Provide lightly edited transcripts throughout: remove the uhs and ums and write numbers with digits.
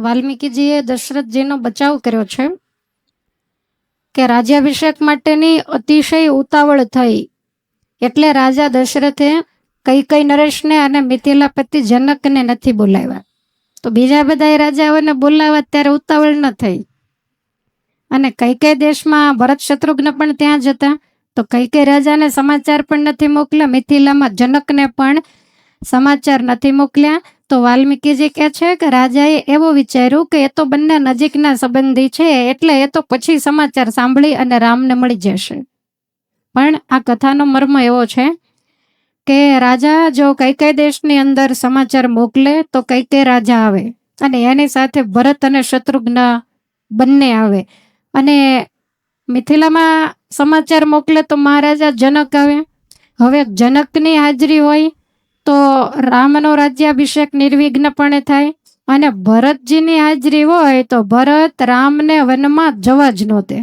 વાલ્મીકીજીએ દશરથજીનો બચાવ કર્યો છે કે રાજ્યાભિષેક માટેની અતિશય ઉતાવળ થઈ એટલે રાજા દશરથે કૈકેયી નરેશને અને મિથિલાપતિ જનકને નથી બોલાવ્યા. તો બીજા બધા રાજાઓને બોલાવ્યા ત્યારે ઉતાવળ ન થઈ. અને કૈકેયી દેશમાં ભરત શત્રુઘ્ન પણ ત્યાં જ હતા. તો કૈકેયી રાજાને સમાચાર પણ નથી મોકલ્યા, મિથિલામાં જનકને પણ સમાચાર નથી મોકલ્યા. તો વાલ્મીકીજી કહે છે કે રાજાએ એવું વિચાર્યું કે એ તો બંને નજીકના સંબંધી છે, એટલે એ તો પછી સમાચાર સાંભળી અને રામને મળી જશે. પણ આ કથાનો મર્મ એવો છે કે રાજા જો કૈકેયી દેશની અંદર સમાચાર મોકલે તો કૈકેયી રાજા આવે અને એની સાથે ભરત અને શત્રુઘ્ન બંને આવે. અને મિથિલામાં સમાચાર મોકલે તો મહારાજા જનક આવે. હવે જનકની હાજરી હોય તો રામનો રાજ્યાભિષેક નિર્વિઘ્નપણે થાય, અને ભરતજીની હાજરી હોય તો ભરત રામને વનમાં જવા જ ન દે.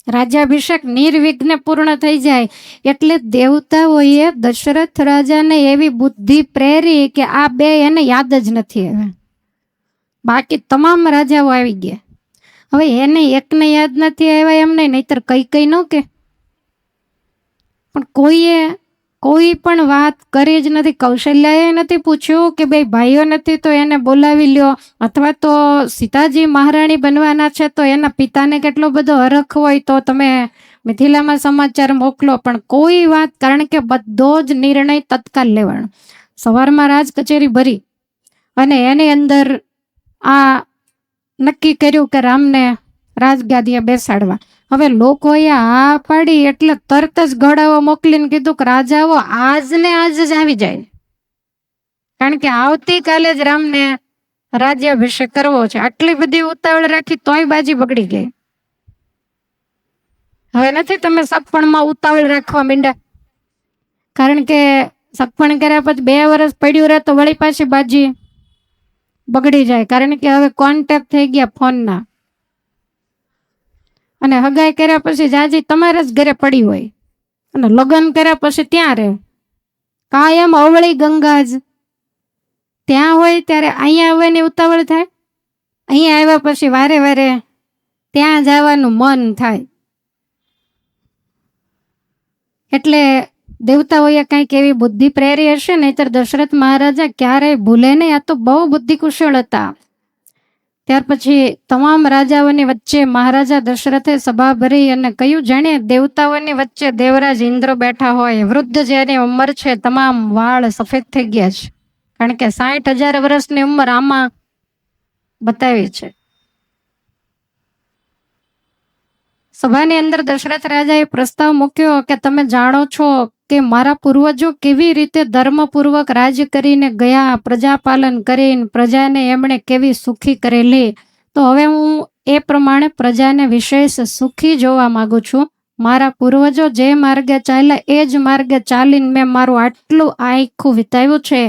રાજ્યાભિષેક નિર્વિઘ્ને પૂર્ણ થઈ જાય. એટલે દેવતાઓએ દશરથ રાજાને એવી બુદ્ધિ પ્રેરી કે આ બે એને યાદ જ નથી આવ્યા. બાકી તમામ રાજાઓ આવી ગયા. હવે એને એકને યાદ નથી આવ્યા એમ નહીં, નહીતર કઈ ન કે. પણ કોઈ પણ વાત કરી જ નથી. કૌશલ્યાએ નથી પૂછ્યું કે ભાઈ ભાઈઓ નથી તો એને બોલાવી લ્યો, અથવા તો સીતાજી મહારાણી બનવાના છે તો એના પિતાને કેટલો બધો હરખ હોય તો તમે મિથિલામાં સમાચાર મોકલો. પણ કોઈ વાત, કારણ કે બધો જ નિર્ણય તત્કાલ લેવાનો. સવારમાં રાજ કચેરી ભરી અને એની અંદર આ નક્કી કર્યું કે રામને રાજગાદીએ બેસાડવા. હવે લોકોએ આ પાડી એટલે તરત જ ઘોડાઓ મોકલીને કીધું કે રાજાઓ આજ ને આજ જ આવી જાય, કારણ કે આવતીકાલે જ રામને રાજ્યાભિષેક કરવો છે. આટલી બધી ઉતાવળ રાખી તોય બાજી બગડી ગઈ. હવે નથી તમે સગપણમાં ઉતાવળ રાખવા માંડ્યા, કારણ કે સગપણ કર્યા પછી 2 વર્ષ પડ્યું રહે તો વળી પાછી બાજી બગડી જાય. કારણ કે હવે કોન્ટેક્ટ થઈ ગયા ફોનના, અને હગાઈ કર્યા પછી જાજી તમારે જ ઘરે પડી હોય, અને લગ્ન કર્યા પછી ત્યાં રહે. કાયમ અવળી ગંગા જ ત્યાં હોય ત્યારે અહીંયા આવવાની ઉતાવળ થાય, અહીંયા આવ્યા પછી વારે વારે ત્યાં જવાનું મન થાય. એટલે દેવતાઓએ કંઈક એવી બુદ્ધિ પ્રેરી હશે, નહીતર દશરથ મહારાજા ક્યારેય ભૂલે નહીં. આ તો બહુ બુદ્ધિ કુશળ હતા. ત્યાર પછી તમામ રાજાઓની વચ્ચે મહારાજા દશરથે સભા ભરી અને કહ્યું, જાણે દેવતાઓની વચ્ચે દેવરાજ ઇન્દ્ર બેઠા હોય, વૃદ્ધ જેની ઉંમર છે, તમામ વાળ સફેદ થઈ ગયા છે, કારણ કે 60,000 વર્ષની ઉંમર આમાં બતાવી છે. સભાની અંદર દશરથ રાજાએ પ્રસ્તાવ મૂક્યો કે તમે જાણો છો કે મારા પૂર્વજો કેવી રીતે ધર્મપૂર્વક રાજ કરીને ગયા, પ્રજાપાલન કરીને પ્રજાને એમણે કેવી સુખી કરેલી. તો હવે હું એ પ્રમાણે પ્રજાને વિશેષ સુખી જોવા માંગુ છું. મારા પૂર્વજો જે માર્ગે ચાલ્યા એ જ માર્ગે ચાલીને મેં મારું આટલું આખું વિતાવ્યું છે.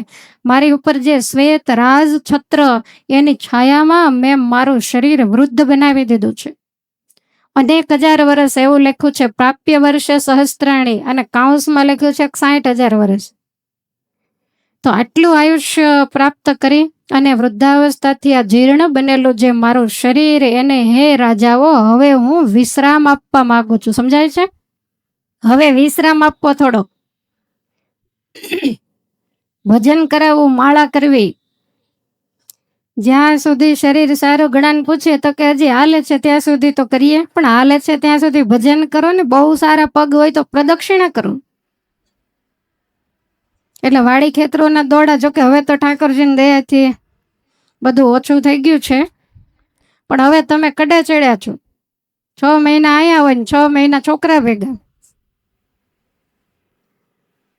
મારી ઉપર જે શ્વેત રાજ છત્ર એની છાયામાં મેં મારું શરીર વૃદ્ધ બનાવી દીધું છે. અનેક હજાર વર્ષ એવું લખ્યું છે, પ્રાપ્ય વર્ષે સહસ્ત્રાણી, અને કાઉન્સમાં લખ્યું છે 60,000 વર્ષ. તો આટલું આયુષ્ય પ્રાપ્ત કરી અને વૃદ્ધાવસ્થાથી આ જીર્ણ બનેલું જે મારું શરીર, એને હે રાજાઓ હવે હું વિશ્રામ આપવા માંગુ છું. સમજાય છે? હવે વિશ્રામ આપવો, થોડો ભજન કરાવવું, માળા કરવી. જ્યાં સુધી શરીર સારું, ઘણાને પૂછે તો કે હજી હાલે છે ત્યાં સુધી તો કરીએ, પણ હાલે છે ત્યાં સુધી ભજન કરો ને. બહુ સારા પગ હોય તો પ્રદક્ષિણા કરો. એટલે વાડી ખેતરોના દોડા, જોકે હવે તો ઠાકોરજીની દયાથી બધું ઓછું થઈ ગયું છે, પણ હવે તમે કડે ચડ્યા છો. 6 મહિના આયા હોય ને 6 મહિના છોકરા ભેગા,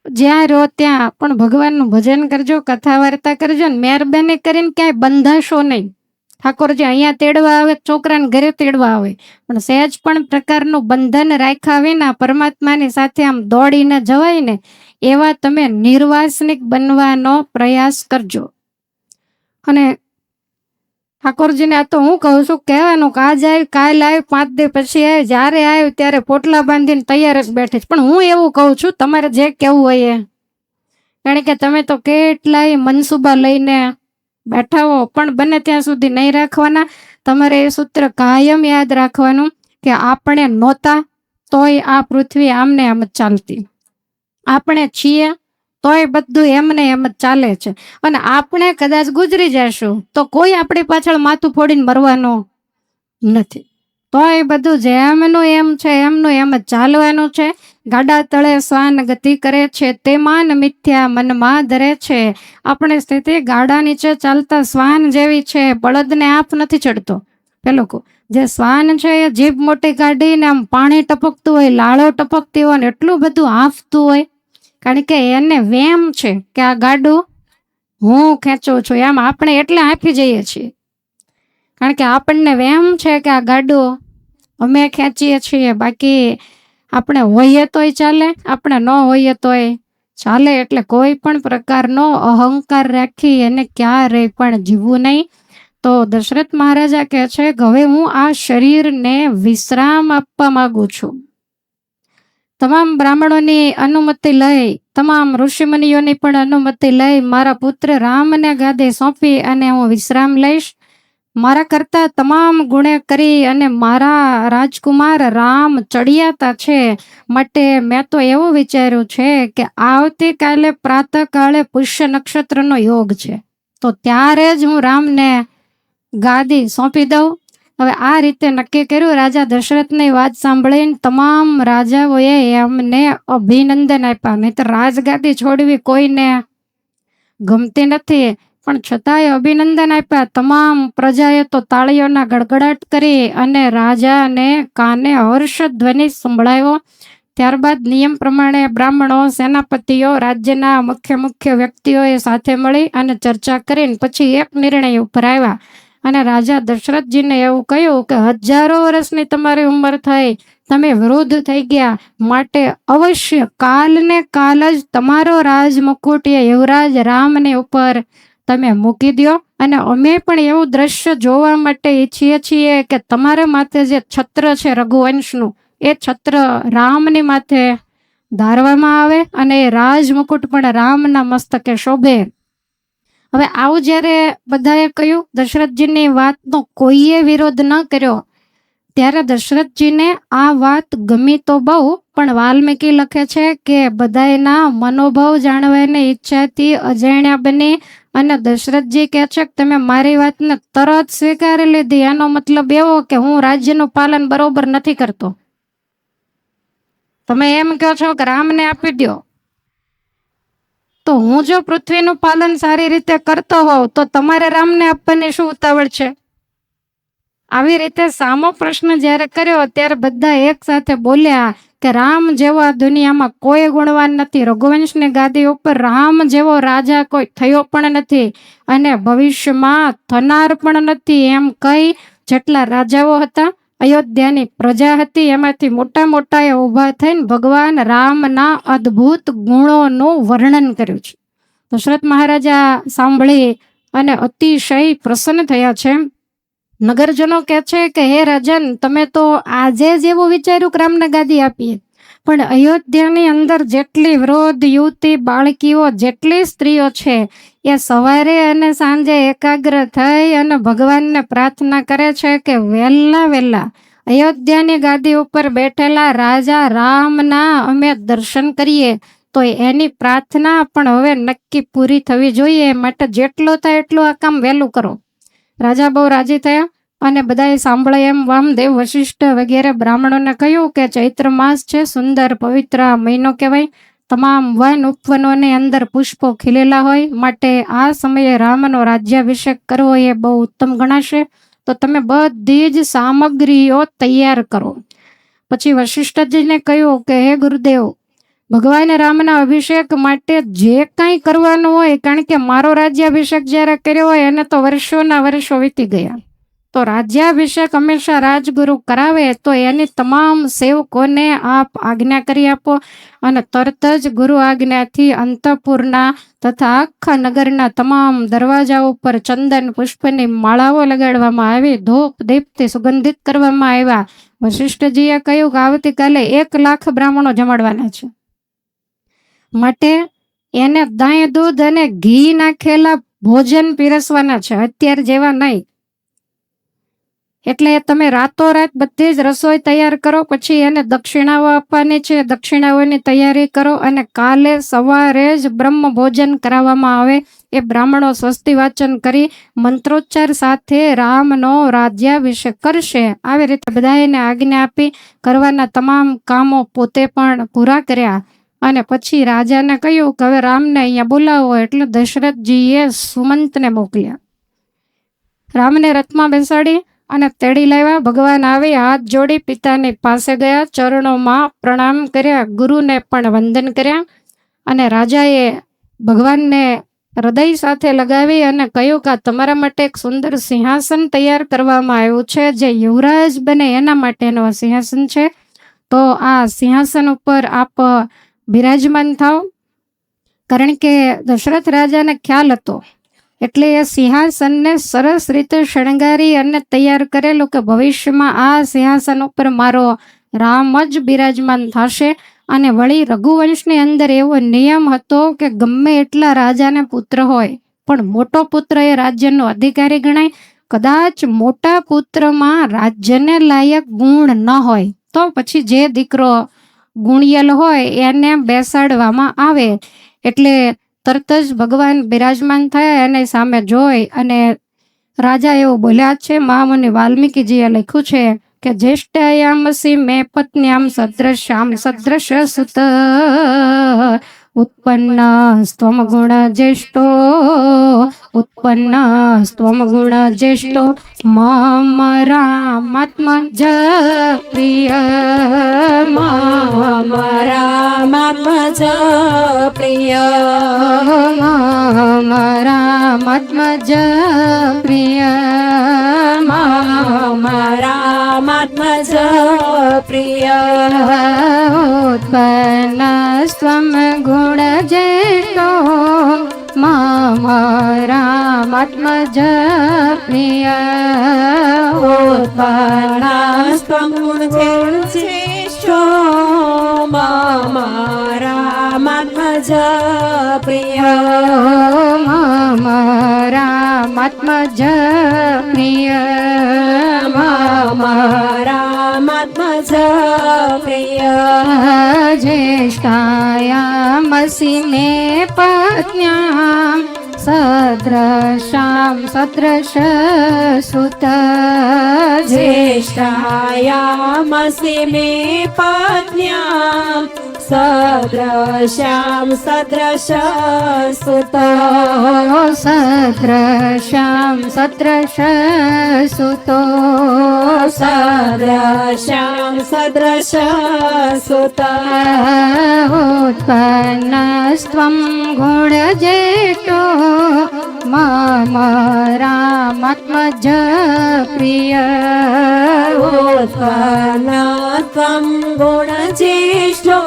જ્યાં રહો ત્યાં પણ ભગવાનનું ભજન કરજો, કથા વાર્તા કરજો, ને મહેરબાની કરીને ક્યાંય બંધાશો નહીં. ઠાકોરજી અહીંયા તેડવા આવે, છોકરાને ઘરે તેડવા આવે, પણ સહેજ પણ પ્રકારનું બંધન રાખ્યા વિના પરમાત્માની સાથે આમ દોડીને જવાય ને, એવા તમે નિર્વાસનિક બનવાનો પ્રયાસ કરજો. અને ઠાકોરજીને આ તો હું કહું છું, કહેવાનું કે આજ આવ્યું, કાલ આવ્યું, 5 દી પછી આવ્યું, જ્યારે આવ્યું ત્યારે પોટલા બાંધીને તૈયાર જ બેઠી છે. પણ હું એવું કહું છું, તમારે જે કહેવું હોય એ, કારણ કે તમે તો કેટલાય મનસુબા લઈને બેઠા હો પણ બને ત્યાં સુધી નહીં રાખવાના. તમારે એ સૂત્ર કાયમ યાદ રાખવાનું કે આપણે નહોતા તોય આ પૃથ્વી આમને આમ જ ચાલતી, આપણે છીએ તોય બધું એમને એમ જ ચાલે છે. અને આપણે કદાચ ગુજરી જશું તો કોઈ આપણી પાછળ માથું ફોડીને મરવાનો નથી. તોય બધું જેમનું એમ છે એમનું એમ જ ચાલવાનું છે. ગાડા તળે શ્વાન ગતિ કરે છે, તે માન મિથ્યા મનમાં ધરે છે. આપણે સ્થિતિ ગાડા નીચે ચાલતા શ્વાન જેવી છે. બળદને આપ નથી ચડતો. પેલો જે શ્વાન છે એ જીભ મોટી કાઢીને આમ પાણી ટપકતું હોય, લાળો ટપકતી હોય ને એટલું બધું આંફતું હોય, કારણ કે એને વેમ છે કે આ ગાડું હું ખેંચું છું. એમ આપણે એટલે આંફી જઈએ છીએ, કારણ કે આપણને વેમ છે કે આ ગાડું અમે ખેંચીએ છીએ. બાકી આપણે હોઈએ તોય ચાલે, આપણે ન હોઈએ તોય ચાલે. એટલે કોઈ પણ પ્રકારનો અહંકાર રાખી એને ક્યારેય પણ જીવવું નહીં. તો દશરથ મહારાજા કહે છે કે હવે હું આ શરીરને વિશ્રામ આપવા માંગુ છું. તમામ બ્રાહ્મણોની અનુમતિ લઈ, તમામ ઋષિમુનિઓની પણ અનુમતિ લઈ મારા પુત્ર રામને ગાદી સોંપી અને હું વિશ્રામ લઈશ. મારા કરતા તમામ ગુણે કરી અને મારા રાજકુમાર રામ ચડિયાતા છે, માટે મેં તો એવું વિચાર્યું છે કે આવતીકાલે પ્રાતઃકાળે પુષ્ય નક્ષત્રનો યોગ છે, તો ત્યારે જ હું રામને ગાદી સોંપી દઉં. હવે આ રીતે નક્કી કર્યું. રાજા દશરથની વાત સાંભળીને તમામ રાજાઓએ એમને અભિનંદન આપ્યા. નહીં તો રાજગાદી છોડવી કોઈને ગમતી નથી, પણ છતાંય અભિનંદન આપ્યા. તમામ પ્રજાએ તો તાળીઓના ગડગડાટ કરી અને રાજાને કાને હર્ષ ધ્વનિ સંભળાયો. ત્યારબાદ નિયમ પ્રમાણે બ્રાહ્મણો, સેનાપતિઓ, રાજ્યના મુખ્ય વ્યક્તિઓએ સાથે મળી અને ચર્ચા કરીને પછી એક નિર્ણય ઉપર આવ્યા. અને રાજા દશરથજીને એવું કહ્યું કે હજારો વર્ષની તમારી ઉંમર થઈ, તમે વૃદ્ધ થઈ ગયા, માટે અવશ્ય કાલને કાલ જ તમારો રાજમુકુટ એ યુવરાજ રામની ઉપર તમે મૂકી દો. અને અમે પણ એવું દ્રશ્ય જોવા માટે ઈચ્છીએ છીએ કે તમારા માથે જે છત્ર છે રઘુવંશનું, એ છત્ર રામની માથે ધારવામાં આવે અને એ રાજમુકુટ પણ રામના મસ્તકે શોભે. હવે આવું જ્યારે બધાએ કહ્યું, દશરથજીની વાતનો કોઈએ વિરોધ ન કર્યો, ત્યારે દશરથજીને આ વાત ગમી તો બહુ, પણ વાલ્મીકી લખે છે કે બધાના મનોભાવ જાણવાની ઈચ્છાથી અજાણ્યા બની અને દશરથજી કહે છે કે તમે મારી વાતને તરત સ્વીકારી લીધી, એનો મતલબ એવો કે હું રાજ્યનું પાલન બરોબર નથી કરતો. તમે એમ કહો છો કે રામને આપી દો, તો હું જો પૃથ્વીનું પાલન સારી રીતે કરતો હોઉં તો તમારે રામને આપવાની શું ઉતાવળ છે? આવી રીતે સામો પ્રશ્ન જ્યારે કર્યો ત્યારે બધા એક સાથે બોલ્યા કે રામ જેવો આ દુનિયામાં કોઈ ગુણવાન નથી. રઘુવંશની ગાદી ઉપર રામ જેવો રાજા કોઈ થયો પણ નથી અને ભવિષ્યમાં થનાર પણ નથી. એમ કહી જેટલા રાજાઓ હતા, અયોધ્યાની પ્રજા હતી, એમાંથી મોટા એ ઊભા થઈને ભગવાન રામના અદ્ભુત ગુણોનું વર્ણન કર્યું છે. દશરથ મહારાજા સાંભળી અને અતિશય પ્રસન્ન થયા છે. નગરજનો કહે છે કે હે રાજન, તમે તો આજે જ એવું વિચાર્યું કે રામને ગાદી આપીએ, પણ અયોધ્યાની અંદર જેટલી વૃદ્ધ યુવતી, બાળકીઓ, જેટલી સ્ત્રીઓ છે, એ સવારે અને સાંજે એકાગ્ર થઈ અને ભગવાનને પ્રાર્થના કરે છે કે વહેલા અયોધ્યાની ગાદી ઉપર બેઠેલા રાજા રામના અમે દર્શન કરીએ. તો એની પ્રાર્થના પણ હવે નક્કી પૂરી થવી જોઈએ, માટે જેટલું થાય એટલું આ કામ વહેલું કરો. રાજા બહુ રાજી થયા અને બધાએ સાંભળે એમ વામદેવ, વશિષ્ઠ વગેરે બ્રાહ્મણોને કહ્યું કે ચૈત્ર માસ છે, સુંદર પવિત્ર મહિનો કહેવાય. તમામ વન ઉપવનોની અંદર પુષ્પો ખીલેલા હોય, માટે આ સમયે રામનો રાજ્યાભિષેક કરવો એ બહુ ઉત્તમ ગણાશે. તો તમે બધી જ સામગ્રીઓ તૈયાર કરો. પછી વશિષ્ઠજીને કહ્યું કે હે ગુરુદેવ, ભગવાન રામના અભિષેક માટે જે કાંઈ કરવાનું હોય, કારણ કે મારો રાજ્યાભિષેક જ્યારે કર્યો હોય એને તો વર્ષોના વર્ષો વીતી ગયા, તો રાજ્યાભિષેક હંમેશા રાજગુરુ કરાવે, તો એની તમામ સેવકોને આપ આજ્ઞા કરી આપો. અને તરત જ ગુરુ આજ્ઞાથી અંતઃપુરના તથા આખા નગરના તમામ દરવાજા ઉપર ચંદન પુષ્પની માળાઓ લગાડવામાં આવી, ધૂપ દીપથી સુગંધિત કરવામાં આવ્યા. વશિષ્ઠજીએ કહ્યું કે આવતીકાલે 1 લાખ બ્રાહ્મણો જમાડવાના છે, માટે એને દાય દૂધ અને ઘી નાખેલા ભોજન પીરસવાના છે, અત્યારે જેવા નહીં. એટલે તમે રાતોરાત બધી જ રસોઈ તૈયાર કરો, પછી એને દક્ષિણાઓ આપવાની છે, દક્ષિણાઓની તૈયારી કરો, અને કાલે સવારે જ બ્રહ્મ ભોજન કરાવવામાં આવે. એ બ્રાહ્મણો સ્વસ્તિ વાચન કરી મંત્રોચ્ચાર સાથે રામનો રાજ્યાભિષેક કરશે. આવી રીતે બધાને આજ્ઞા આપી કરવાના તમામ કામો પોતે પણ પૂરા કર્યા. અને પછી રાજાને કહ્યું કે હવે રામને અહીંયા બોલાવો. એટલે દશરથજીએ સુમંતને મોકલ્યા. રામને રથમાં બેસાડી અને તેડી લાવ્યા. ભગવાન આવી હાથ જોડી પિતાની પાસે ગયા, ચરણોમાં પ્રણામ કર્યા, ગુરુને પણ વંદન કર્યા. અને રાજાએ ભગવાનને હૃદય સાથે લગાવી અને કહ્યું કે તમારા માટે એક સુંદર સિંહાસન તૈયાર કરવામાં આવ્યું છે, જે યુવરાજ બને એના માટેનો સિંહાસન છે. તો આ સિંહાસન ઉપર આપ બિરાજમાન થાવ. કારણ કે દશરથ રાજાને ખ્યાલ હતો, એટલે એ સિંહાસનને સરસ રીતે શણગારી અને તૈયાર કરેલું કે ભવિષ્યમાં આ સિંહાસન ઉપર મારો રામ જ બિરાજમાન થશે. અને વળી રઘુવંશની અંદર એવો નિયમ હતો કે ગમે એટલા રાજાને પુત્ર હોય, પણ મોટો પુત્ર એ રાજ્યનો અધિકારી ગણાય. કદાચ મોટા પુત્રમાં રાજ્યને લાયક ગુણ ન હોય તો પછી જે દીકરો ગુણિયલ હોય એને બેસાડવામાં આવે. એટલે તરત જ ભગવાન બિરાજમાન થયા, એને સામે જોઈ અને રાજા એવું બોલ્યા છે. મહામુનિ વાલ્મીકીજીએ લખ્યું છે કે જ્યેષ્ઠાયામસી મે પત્ન્યામ સદ્રશ્યામ સદ્રશ સુત ઉત્પન્ન સ્ત્વમ ગુણ જ્યેષ્ઠો ઉત્પન્ન સ્ત્વમ ગુણ જ્યેષ્ઠો મમ રામાત્મજ પ્રિય મમ રામાત્મજ પ્રિય મમ રામાત્મજ પ્રિય મમ રામાત્મજ પ્રિય ઉત્પન્ન સ્ત્વમ ગુણ જ્યેષ્ઠો મમ રામાત્મજ પ્રિય ઉત્પન્ન સ્ત્વમ ગુણ જ્યેષ્ઠો મમ રામાત્મજ પ્રિય મમ રામાત્મજ પ્રિય મમ રામાત્મજ પ્રિય જ્યેષ્ઠાયામસી મે પત્ન્યામ સદ્રશામ સદ્રશ સુત જ્યેષ્ઠાયામસી મે પત્ન્યામ સદ્રશ્યામ સદ્રશ સુત સદ્રશ્યામ સદ્રશ સુતો સદ્રશ્યામ સદ્રશ સુત ઉત્પન્ન સ્ત્વમ ગુણ જ્યેષ્ઠો મમ રામાત્મજ પ્રિય ઉત્પન્ન સ્ત્વમ ગુણ જ્યેષ્ઠો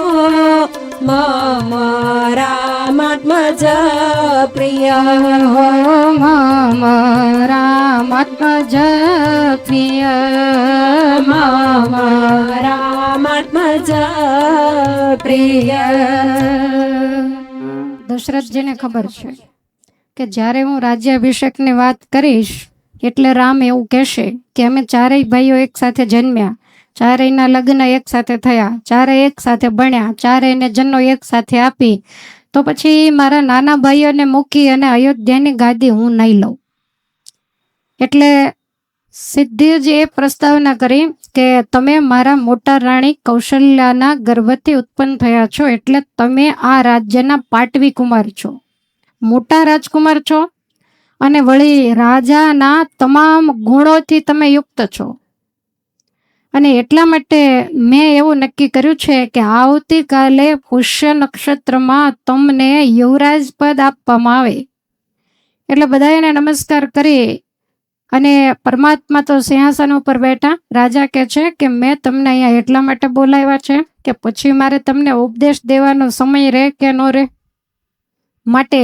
મમ રામાત્મજ પ્રિય મમ રામાત્મજ પ્રિય મમ રામાત્મજ પ્રિય. દશરથજીને ખબર છે કે જ્યારે હું રાજ્યાભિષેકની વાત કરીશ એટલે રામ એવું કહેશે કે અમે ચારેય ભાઈઓ એક સાથે જન્મ્યા, ચારેયના લગ્ન એક સાથે થયા, ચારેય એક સાથે ભણ્યા, ચારેયને જન્મ એક સાથે આપી, તો પછી મારા નાના ભાઈઓને મૂકી અને અયોધ્યાની ગાદી હું નહીં લઉં. એટલે સીધી જ એ પ્રસ્તાવના કરી કે તમે મારા મોટા રાણી કૌશલ્યાના ગર્ભથી ઉત્પન્ન થયા છો, એટલે તમે આ રાજ્યના પાટવી કુમાર છો, મોટા રાજકુમાર છો, અને વળી રાજાના તમામ ગુણોથી તમે યુક્ત છો. અને એટલા માટે મેં એવું નક્કી કર્યું છે કે આવતીકાલે પુષ્ય નક્ષત્રમાં તમને યુવરાજ પદ આપવામાં આવે. એટલે બધાને નમસ્કાર કરી અને પરમાત્મા તો સિંહાસન ઉપર બેઠા. રાજા કહે છે કે મેં તમને અહીંયા એટલા માટે બોલાવ્યા છે કે પછી મારે તમને ઉપદેશ દેવાનો સમય રહે કે ન રહે. માટે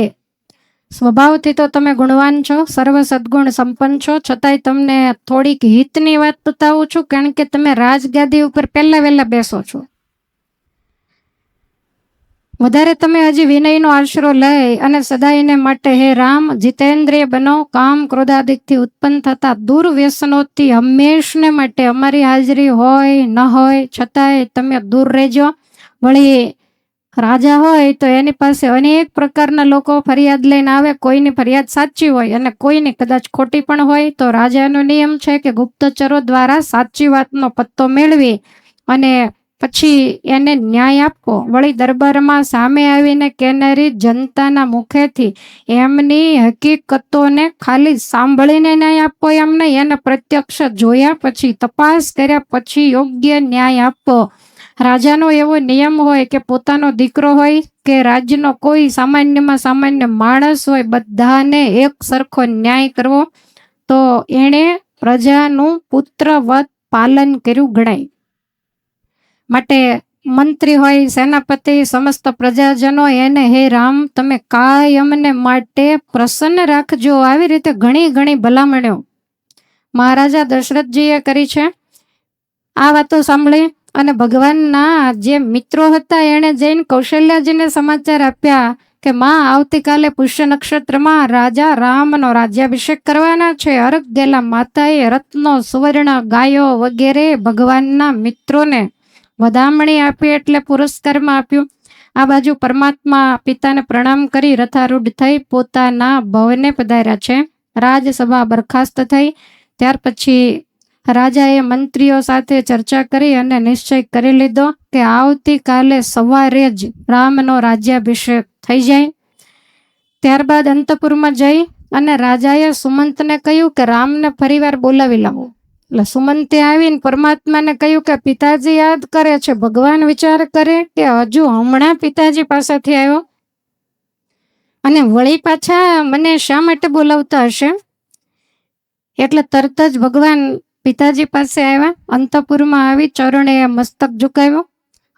સ્વભાવથી તો તમે ગુણવાન છો, સર્વ સદગુણ સંપન્ન છો, છતાંય તમને થોડીક હિતની વાત બતાવું છું, કારણ કે તમે રાજગાદી ઉપર પહેલા વહેલા બેસો છો. વધારે તમે હજી વિનયનો આશરો લઈ અને સદાયને માટે હે રામ જીતેન્દ્રિય બનો, કામ ક્રોધાદિકથી ઉત્પન્ન થતા દુર્વ્યસનોથી હંમેશને માટે અમારી હાજરી હોય ન હોય છતાંય તમે દૂર રહેજો. વળી રાજા હોય તો એની પાસે અનેક પ્રકારના લોકો ફરિયાદ લઈને આવે. કોઈની ફરિયાદ સાચી હોય અને કોઈની કદાચ ખોટી પણ હોય, તો રાજાનો નિયમ છે કે ગુપ્તચરો દ્વારા સાચી વાતનો પત્તો મેળવી અને પછી એને ન્યાય આપવો. વળી દરબારમાં સામે આવીને કેનારી જનતાના મુખેથી એમની હકીકતોને ખાલી સાંભળીને ન્યાય આપવો એમ નહીં, એને પ્રત્યક્ષ જોયા પછી તપાસ કર્યા પછી યોગ્ય ન્યાય આપવો. રાજાનો એવો નિયમ હોય કે પોતાનો દીકરો હોય કે રાજ્યનો કોઈ સામાન્યમાં સામાન્ય માણસ હોય, બધાને એક સરખો ન્યાય કરવો. તો એણે પ્રજાનું પુત્રવત પાલન કર્યું ગણાય. માટે મંત્રી હોય, સેનાપતિ, સમસ્ત પ્રજાજનો એને હે રામ તમે કાયમને માટે પ્રસન્ન રાખજો. આવી રીતે ઘણી ઘણી ભલામણો મહારાજા દશરથજીએ કરી છે. આ વાતો સાંભળી અને ભગવાનના જે મિત્રો હતા એણે જઈને કૌશલ્યાજીને સમાચાર આપ્યા કે માં આવતીકાલે પુષ્ય નક્ષત્રમાં રાજા રામનો રાજ્યાભિષેક કરવાના છે. અરગ ગયેલા માતાએ રત્નો, સુવર્ણ, ગાયો વગેરે ભગવાનના મિત્રોને વધામણી આપી એટલે પુરસ્કારમાં આપ્યું. આ બાજુ પરમાત્મા પિતાને પ્રણામ કરી રથારૂઢ થઈ પોતાના ભવને પધાર્યા છે. રાજસભા બરખાસ્ત થઈ. ત્યાર પછી રાજાએ મંત્રીઓ સાથે ચર્ચા કરી અને નિશ્ચય કરી લીધો કે આવતીકાલે સવારે જ રામનો રાજ્યાભિષેક થઈ જાય. ત્યારબાદ અંતપુરમાં જઈ અને રાજાએ સુમંતને કહ્યું કે રામને ફરીવાર બોલાવી લાવો. એટલે સુમંતે આવીને પરમાત્માને કહ્યું કે પિતાજી યાદ કરે છે. ભગવાન વિચાર કરે કે હજુ હમણાં પિતાજી પાસેથી આવ્યો અને વળી પાછા મને શા માટે બોલાવતા હશે. એટલે તરત જ ભગવાન પિતાજી પાસે આવ્યા, અંતપુરમાં આવી ચરણે મસ્તક ઝુકાવ્યું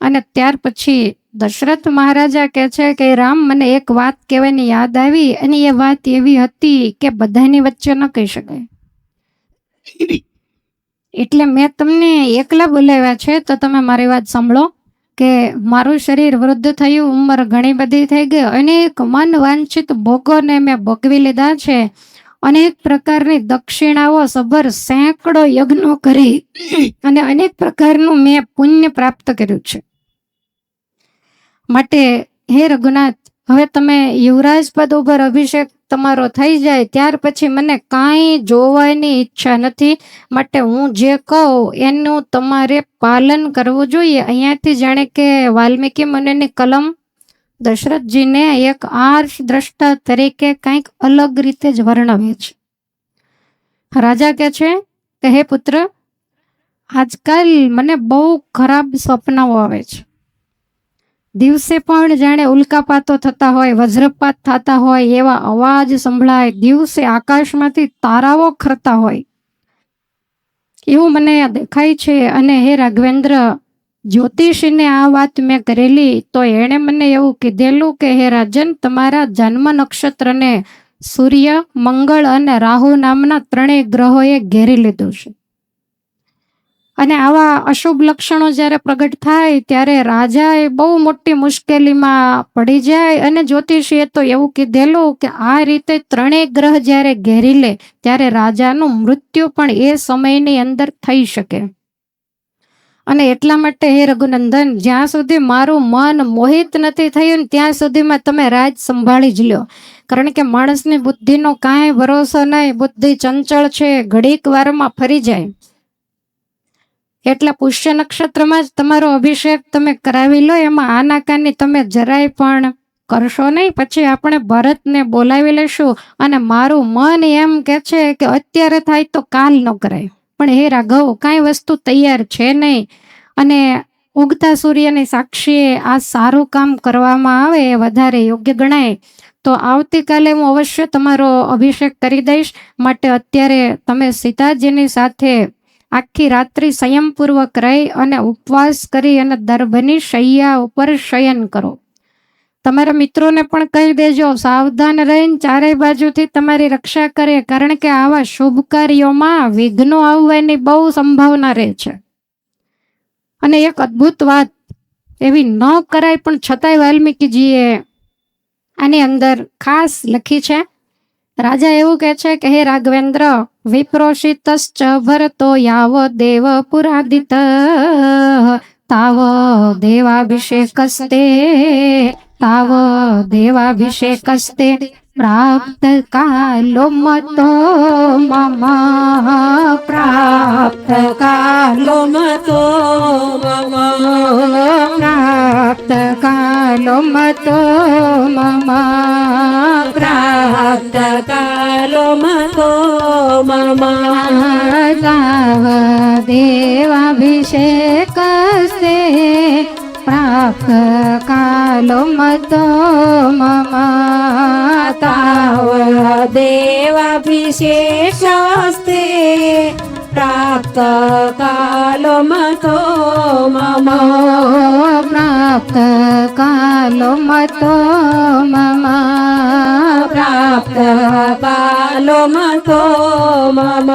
અને ત્યાર પછી દશરથ મહારાજા કહે છે કે રામ મને એક વાત કહેવાની યાદ આવી અને એ વાત એવી હતી કે બધાની વચ્ચે ન કહી શકાય, એટલે મેં તમને એકલા બોલાવ્યા છે. તો તમે મારી વાત સાંભળો કે મારું શરીર વૃદ્ધ થયું, ઉંમર ઘણી બધી થઈ ગઈ, અનેક મન વાંછિત ભોગોને મેં ભોગવી લીધા છે, અનેક પ્રકારની દક્ષિણાઓ સભર સેંકડો યજ્ઞો કરી અને અનેક પ્રકારનું મેં પુણ્ય પ્રાપ્ત કર્યું છે. માટે હે રઘુનાથ હવે તમે યુવરાજ પદ ઉપર અભિષેક તમારો થઈ જાય ત્યાર પછી મને કાંઈ જોવાની ઈચ્છા નથી. માટે હું જે કહું એનું તમારે પાલન કરવું જોઈએ. અહીંયાથી જાણે કે વાલ્મીકી મુનિની કલમ દશરથજીને એક આર્ષ દ્રષ્ટા તરીકે કંઈક અલગ રીતે જ વર્ણવે છે. રાજા કહે છે કે હે પુત્ર, આજકાલ મને બહુ ખરાબ સપનાઓ આવે છે. દિવસે પણ જાણે ઉલ્કાપાતો થતા હોય, વજ્રપાત થતા હોય એવા અવાજ સંભળાય, દિવસે આકાશમાંથી તારાઓ ખરતા હોય એવું મને દેખાય છે. અને હે રાઘવેન્દ્ર, જ્યોતિષીને આ વાત મેં કરેલી તો એણે મને એવું કીધેલું કે હે રાજન, તમારા જન્મ નક્ષત્રને સૂર્ય, મંગળ અને રાહુ નામના ત્રણેય ગ્રહોએ ઘેરી લીધું છે. અને આવા અશુભ લક્ષણો જ્યારે પ્રગટ થાય ત્યારે રાજા એ બહુ મોટી મુશ્કેલીમાં પડી જાય. અને જ્યોતિષીએ તો એવું કીધેલું કે આ રીતે ત્રણેય ગ્રહ જ્યારે ઘેરી લે ત્યારે રાજાનું મૃત્યુ પણ એ સમયની અંદર થઈ શકે. અને એટલા માટે હે રઘુનંદન, જ્યાં સુધી મારું મન મોહિત નથી થયું ને ત્યાં સુધીમાં તમે રાજ સંભાળી જ લ્યો. કારણ કે માણસની બુદ્ધિનો કાંઈ ભરોસો નહીં, બુદ્ધિ ચંચળ છે, ઘડીક વારમાં ફરી જાય. એટલે પુષ્ય નક્ષત્રમાં જ તમારો અભિષેક તમે કરાવી લો, એમાં આનાકાની તમે જરાય પણ કરશો નહીં. પછી આપણે ભરતને બોલાવી લેશું અને મારું મન એમ કે છે કે અત્યારે થાય તો કાલ ન કરાય. પણ હે રાઘવ, કાંઈ વસ્તુ તૈયાર છે નહીં અને ઉગતા સૂર્યની સાક્ષીએ આ સારું કામ કરવામાં આવે એ વધારે યોગ્ય ગણાય. તો આવતીકાલે હું અવશ્ય તમારો અભિષેક કરી દઈશ. માટે અત્યારે તમે સીતાજીની સાથે આખી રાત્રિ સંયમપૂર્વક રહી અને ઉપવાસ કરી અને દર્ભની શૈયા ઉપર શયન કરો. તમારા મિત્રોને પણ કહી દેજો, સાવધાન રહીને ચારેય બાજુથી તમારી રક્ષા કરે. કારણ કે આવા શુભ કાર્યોમાં વિઘ્નો આવવાની બહુ સંભાવના રહે છે. અને એક અદ્ભુત વાત એવી ન કરાય, પણ છતાંય વાલ્મીકીજીએ આની અંદર ખાસ લખી છે. રાજા એવું કહે છે કે હે રાઘવેન્દ્ર, વિપ્રોષિતશ્ચ ભરતો યાવ દેવ પુરાદિત તાવ દેવાભિષેકસ્તે તાવ દેવાભિષેકસ્તે પ્રાપ્ત કાલો મતો મમ પ્રાપ્ત કાલો મતો મમ પ્રાપ્ત કાલો મતો મમ પ્રાપ્ત કાલો મતો મમ તાવ દેવાભિષેકસ્તે પ્રાપ્ત કાલો મતો મમ તાવ દેવાભિષેકસ્તે પ્રાપ્ત કાલો મતો મમ પ્રાપ્ત કાલો મતો મમ પ્રાપ્ત કાલો મતો મમ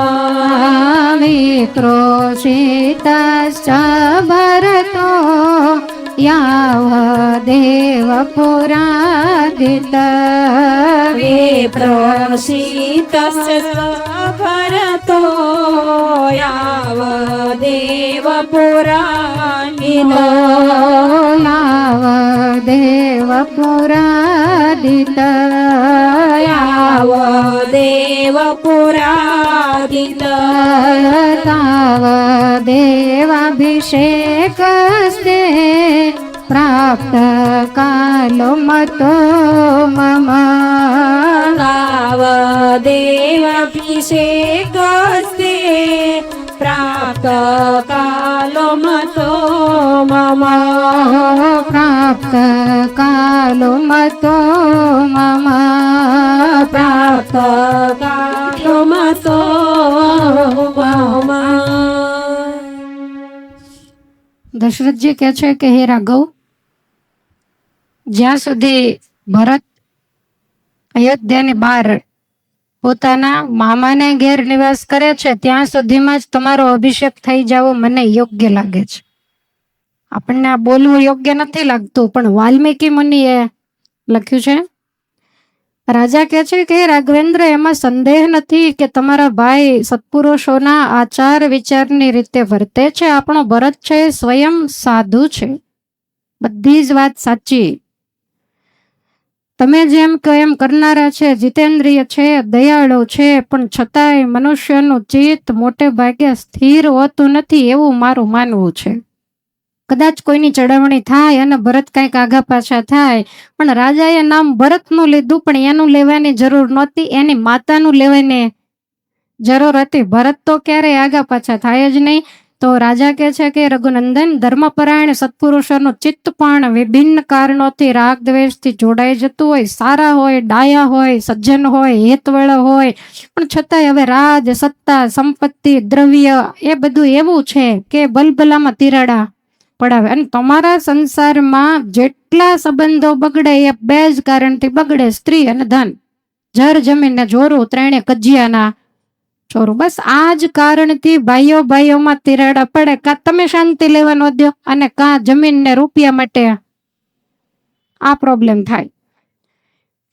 વિપ્રોષિતશ્ચ ભરતો યાવ દેવ પુરાદિત વિપ્રોષિતશ્ચ ભરતો યાવ દેવ પુરાદિત યાવ દેવ પુરાદિત યાવ દેવ પુરાદિત તાવ દેવાભિષેકસ્તે પ્રાપ્ત કાલો મતો મમ તાવ દેવાભિષેકસ્તે પ્રાપ્ત કાલો મતો મમ પ્રાપ્ત કાલો મતો મમ પ્રાપ્ત કાલો મતો મમ. દશરથજી કહે છે કે હે રાઘવ, જ્યાં સુધી ભરત અયોધ્યાની બહાર પોતાના મામાને ઘેર નિવાસ કરે છે ત્યાં સુધીમાં જ તમારો અભિષેક થઈ જવો મને યોગ્ય લાગે છે. આપણને આ બોલવું યોગ્ય નથી લાગતું, પણ વાલ્મીકી મુનિએ લખ્યું છે. રાજા કહે છે કે રાઘવેન્દ્ર, એમાં સંદેહ નથી કે તમારા ભાઈ સત્પુરુષોના આચાર વિચારની રીતે વર્તે છે. આપણો ભરત છે સ્વયં સાધુ છે, બધી જ વાત સાચી. તમે જેમ કહો એમ કરનારા છે, જીતેન્દ્રિય છે, દયાળુ છે, પણ છતાંય મનુષ્યનું ચિત્ત મોટે ભાગે સ્થિર હોતું નથી એવું મારું માનવું છે. કદાચ કોઈની ચડાવણી થાય અને ભરત કંઈક આગા પાછા થાય, પણ રાજાએ નામ ભરતનું લીધું, પણ એનું લેવાની જરૂર નહોતી, એની માતાનું લેવાની જરૂર હતી. ભરત તો ક્યારેય આગા પાછા થાય જ નહીં. તો રાજા કહે છે કે રઘુનંદન, ધર્મપરાયણ સત્પુરુષોનું ચિત્ત પણ વિભિન્ન કારણોથી રાગ દ્વેષથી જોડાઈ જતું હોય. સારા હોય, ડાયા હોય, સજ્જન હોય, હેતવળ હોય, પણ છતાંય હવે રાજ, સત્તા, સંપત્તિ, દ્રવ્ય એ બધું એવું છે કે બલબલામાં તિરાડા પડાવે. અને તમારા સંસારમાં જેટલા સંબંધો બગડે એ બે જ કારણથી બગડે, સ્ત્રી અને ધન. જર જમીન ને જોરું, ત્રણે કજિયાના ચોરું. બસ આ જ કારણથી ભાઈઓ ભાઈઓમાં તિરાડા પડે. કાં તમે શાંતિ લેવાનો દો અને કાં જમીન ને રૂપિયા માટે આ પ્રોબ્લેમ થાય.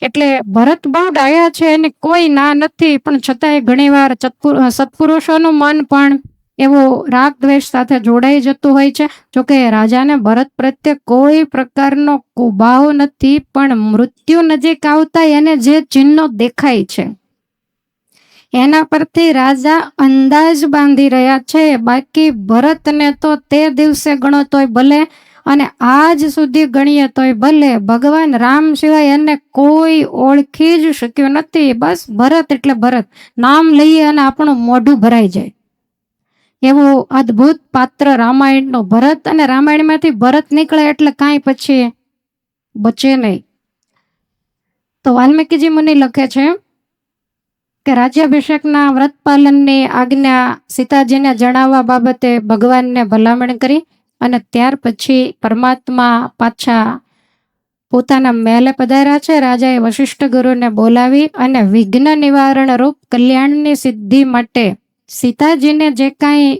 એટલે ભરત બહુ ડાયા છે અને કોઈ ના નથી, પણ છતાંય ઘણીવાર સત્પુરુષોનું મન પણ એવું રાગ દ્વેષ સાથે જોડાઈ જતું હોય છે. જોકે રાજાને ભરત પ્રત્યે કોઈ પ્રકારનો કુભાવ નથી, પણ મૃત્યુ નજીક આવતા એને જે ચિહ્નો દેખાય છે એના પરથી રાજા અંદાજ બાંધી રહ્યા છે. બાકી ભરતને તો તે દિવસે ગણો તોય ભલે અને આજ સુધી ગણીએ તોય ભલે, ભગવાન રામ સિવાય એને કોઈ ઓળખી જ શક્યું નથી. બસ ભરત એટલે ભરત, નામ લઈએ અને આપણું મોઢું ભરાઈ જાય એવું અદ્ભુત પાત્ર રામાયણનો ભરત. અને રામાયણમાંથી ભરત નીકળે એટલે કાંઈ પછી બચે નહીં. તો વાલ્મીકીજી મુનિ લખે છે કે રાજ્યાભિષેકના વ્રત પાલનની આજ્ઞા સીતાજીને જણાવવા બાબતે ભગવાનને ભલામણ કરી અને ત્યાર પછી પરમાત્મા પાછા પોતાના મહેલે પધાર્યા છે. રાજાએ વશિષ્ઠ ગુરુને બોલાવી અને વિઘ્ન નિવારણ રૂપ કલ્યાણની સિદ્ધિ માટે સીતાજીને જે કાંઈ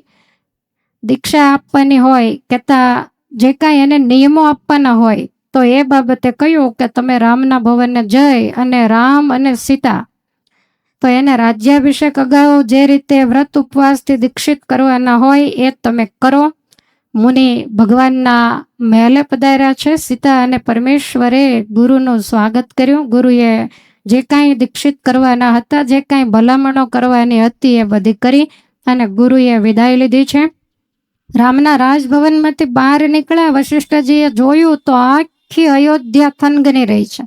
દીક્ષા આપવાની હોય, કહેતા જે કાંઈ એને નિયમો આપવાના હોય તો એ બાબતે કહ્યું કે તમે રામના ભવને જઈ અને રામ અને સીતા તો એને રાજ્યાભિષેક અગાઉ જે રીતે વ્રત ઉપવાસથી દીક્ષિત કરવાના હોય એ તમે કરો. મુનિ ભગવાનના મહેલે પધાર્યા છે. સીતા અને પરમેશ્વરે ગુરુનું સ્વાગત કર્યું. ગુરુએ જે કાંઈ દીક્ષિત કરવાના હતા, જે કાંઈ ભલામણો કરવાની હતી એ બધી કરી અને ગુરુએ વિદાય લીધી છે. રામના રાજભવનમાંથી બહાર નીકળ્યા વશિષ્ઠજીએ જોયું તો આખી અયોધ્યા થનગની રહી છે.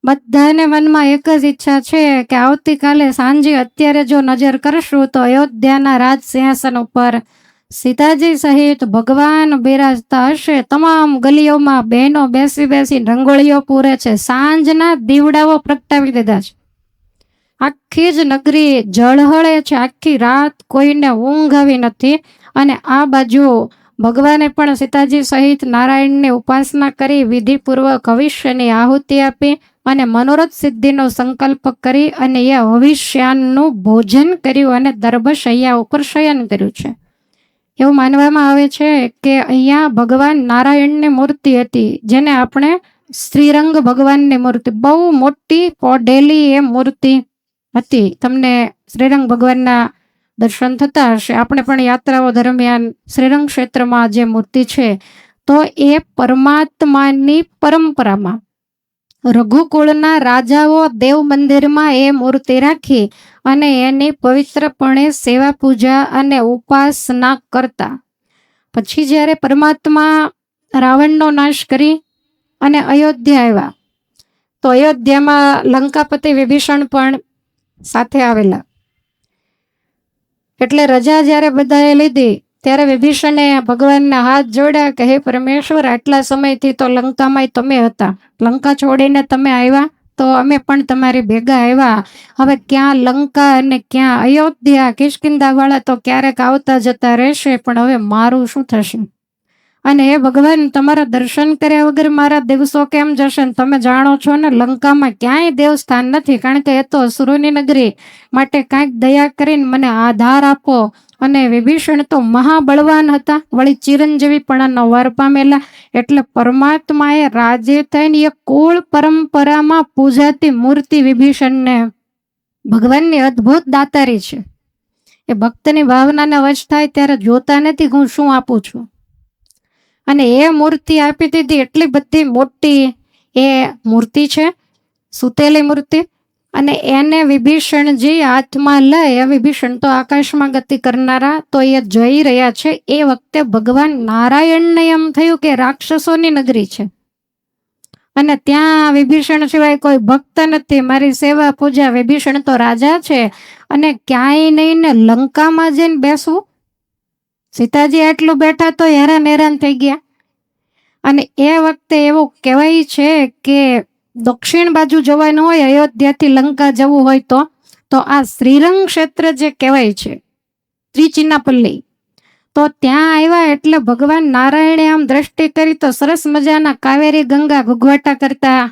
બધાને મનમાં એક જ ઈચ્છા છે કે આવતીકાલે સાંજે અત્યારે જો નજર કરશું તો અયોધ્યાના રાજ સિંહાસન ઉપર સીતાજી સહિત ભગવાન બિરાજતા હશે. તમામ ગલીઓમાં બહેનો બેસી બેસી રંગોળીઓ પૂરે છે, સાંજના દીવડાઓ પ્રગટાવી દીધા છે. આખી જ નગરી ઝળહળે છે. આખી રાત કોઈને ઊંઘ આવી નથી. અને આ બાજુ ભગવાને પણ સીતાજી સહિત નારાયણની ઉપાસના કરી વિધિપૂર્વક હવિષ્યની આહુતિ આપી અને મનોરથ સિદ્ધિનો સંકલ્પ કરી અને એ હવિષ્યાનનું ભોજન કર્યું અને દર્ભશૈયા ઉપર શયન કર્યું છે. એવું માનવામાં આવે છે કે અહીંયા ભગવાન નારાયણની મૂર્તિ હતી, જેને આપણે શ્રીરંગ ભગવાનની મૂર્તિ, બહુ મોટી પોઢેલી એ મૂર્તિ હતી. તમને શ્રીરંગ ભગવાનના દર્શન થતા હશે. આપણે પણ યાત્રાઓ દરમિયાન શ્રીરંગ ક્ષેત્રમાં જે મૂર્તિ છે તો એ પરમાત્માની પરંપરામાં રઘુકુળના રાજાઓ દેવ મંદિરમાં એ મૂર્તિ રાખી અને એની પવિત્રપણે સેવા પૂજા અને ઉપાસના કરતા. પછી જ્યારે પરમાત્મા રાવણનો નાશ કરી અને અયોધ્યા આવ્યા તો અયોધ્યામાં લંકાપતિ વિભીષણ પણ સાથે આવેલા. એટલે રજા જ્યારે બધાએ લીધી ત્યારે વિભીષણે ભગવાનના હાથ જોડ્યા કે હે પરમેશ્વર, આટલા સમયથી તો લંકામાં તમે હતા, લંકા છોડીને તમે આવ્યા તો અમે પણ તમારી ભેગા આવ્યા. હવે ક્યાં લંકા અને ક્યાં અયોધ્યા, કિષ્કિંધા વાળા તો ક્યારેક આવતા જતા રહેશે, પણ હવે મારું શું થશે? અને એ ભગવાન, તમારા દર્શન કર્યા વગર મારા દિવસો કેમ જશે? તમે જાણો છો ને લંકામાં ક્યાંય દેવસ્થાન નથી, કારણ કે એ તો અસુરોની નગરી. માટે કાંઈક દયા કરીને મને આધાર આપો. અને વિભીષણ તો મહાબળવાન હતા, વળી ચિરંજીવીપણાનો વર પામેલા. એટલે પરમાત્માએ રાજી થઈને એ કુળ પરંપરામાં પૂજાતી મૂર્તિ વિભીષણને ભગવાનની અદ્ભુત દાતારી છે. એ ભક્તની ભાવનાને વશ થાય ત્યારે જોતા નથી હું શું આપું છું. અને એ મૂર્તિ આપી દીધી. એટલી બધી મોટી એ મૂર્તિ છે, સુતેલી મૂર્તિ. અને એને વિભીષણજી હાથમાં લઈ, વિભીષણ તો આકાશમાં ગતિ કરનારા, તો એ જઈ રહ્યા છે. એ વખતે ભગવાન નારાયણને એમ થયું કે રાક્ષસોની નગરી છે અને ત્યાં વિભીષણ સિવાય કોઈ ભક્ત નથી, મારી સેવા પૂજા. વિભીષણ તો રાજા છે અને ક્યાંય નહીં ને લંકામાં જઈને બેસવું. સીતાજી આટલું બેઠા તો હેરાન થઈ ગયા. અને એ વખતે એવું કહેવાય છે કે દક્ષિણ બાજુ જવાનું હોય, અયોધ્યાથી લંકા જવું હોય તો આ શ્રીરંગ ક્ષેત્ર જે કહેવાય છે, ત્રિચિનાપલ્લી, તો ત્યાં આવ્યા એટલે ભગવાન નારાયણે આમ દ્રષ્ટિ કરી તો સરસ મજાના કાવેરી ગંગા ઘૂઘવાટા કરતા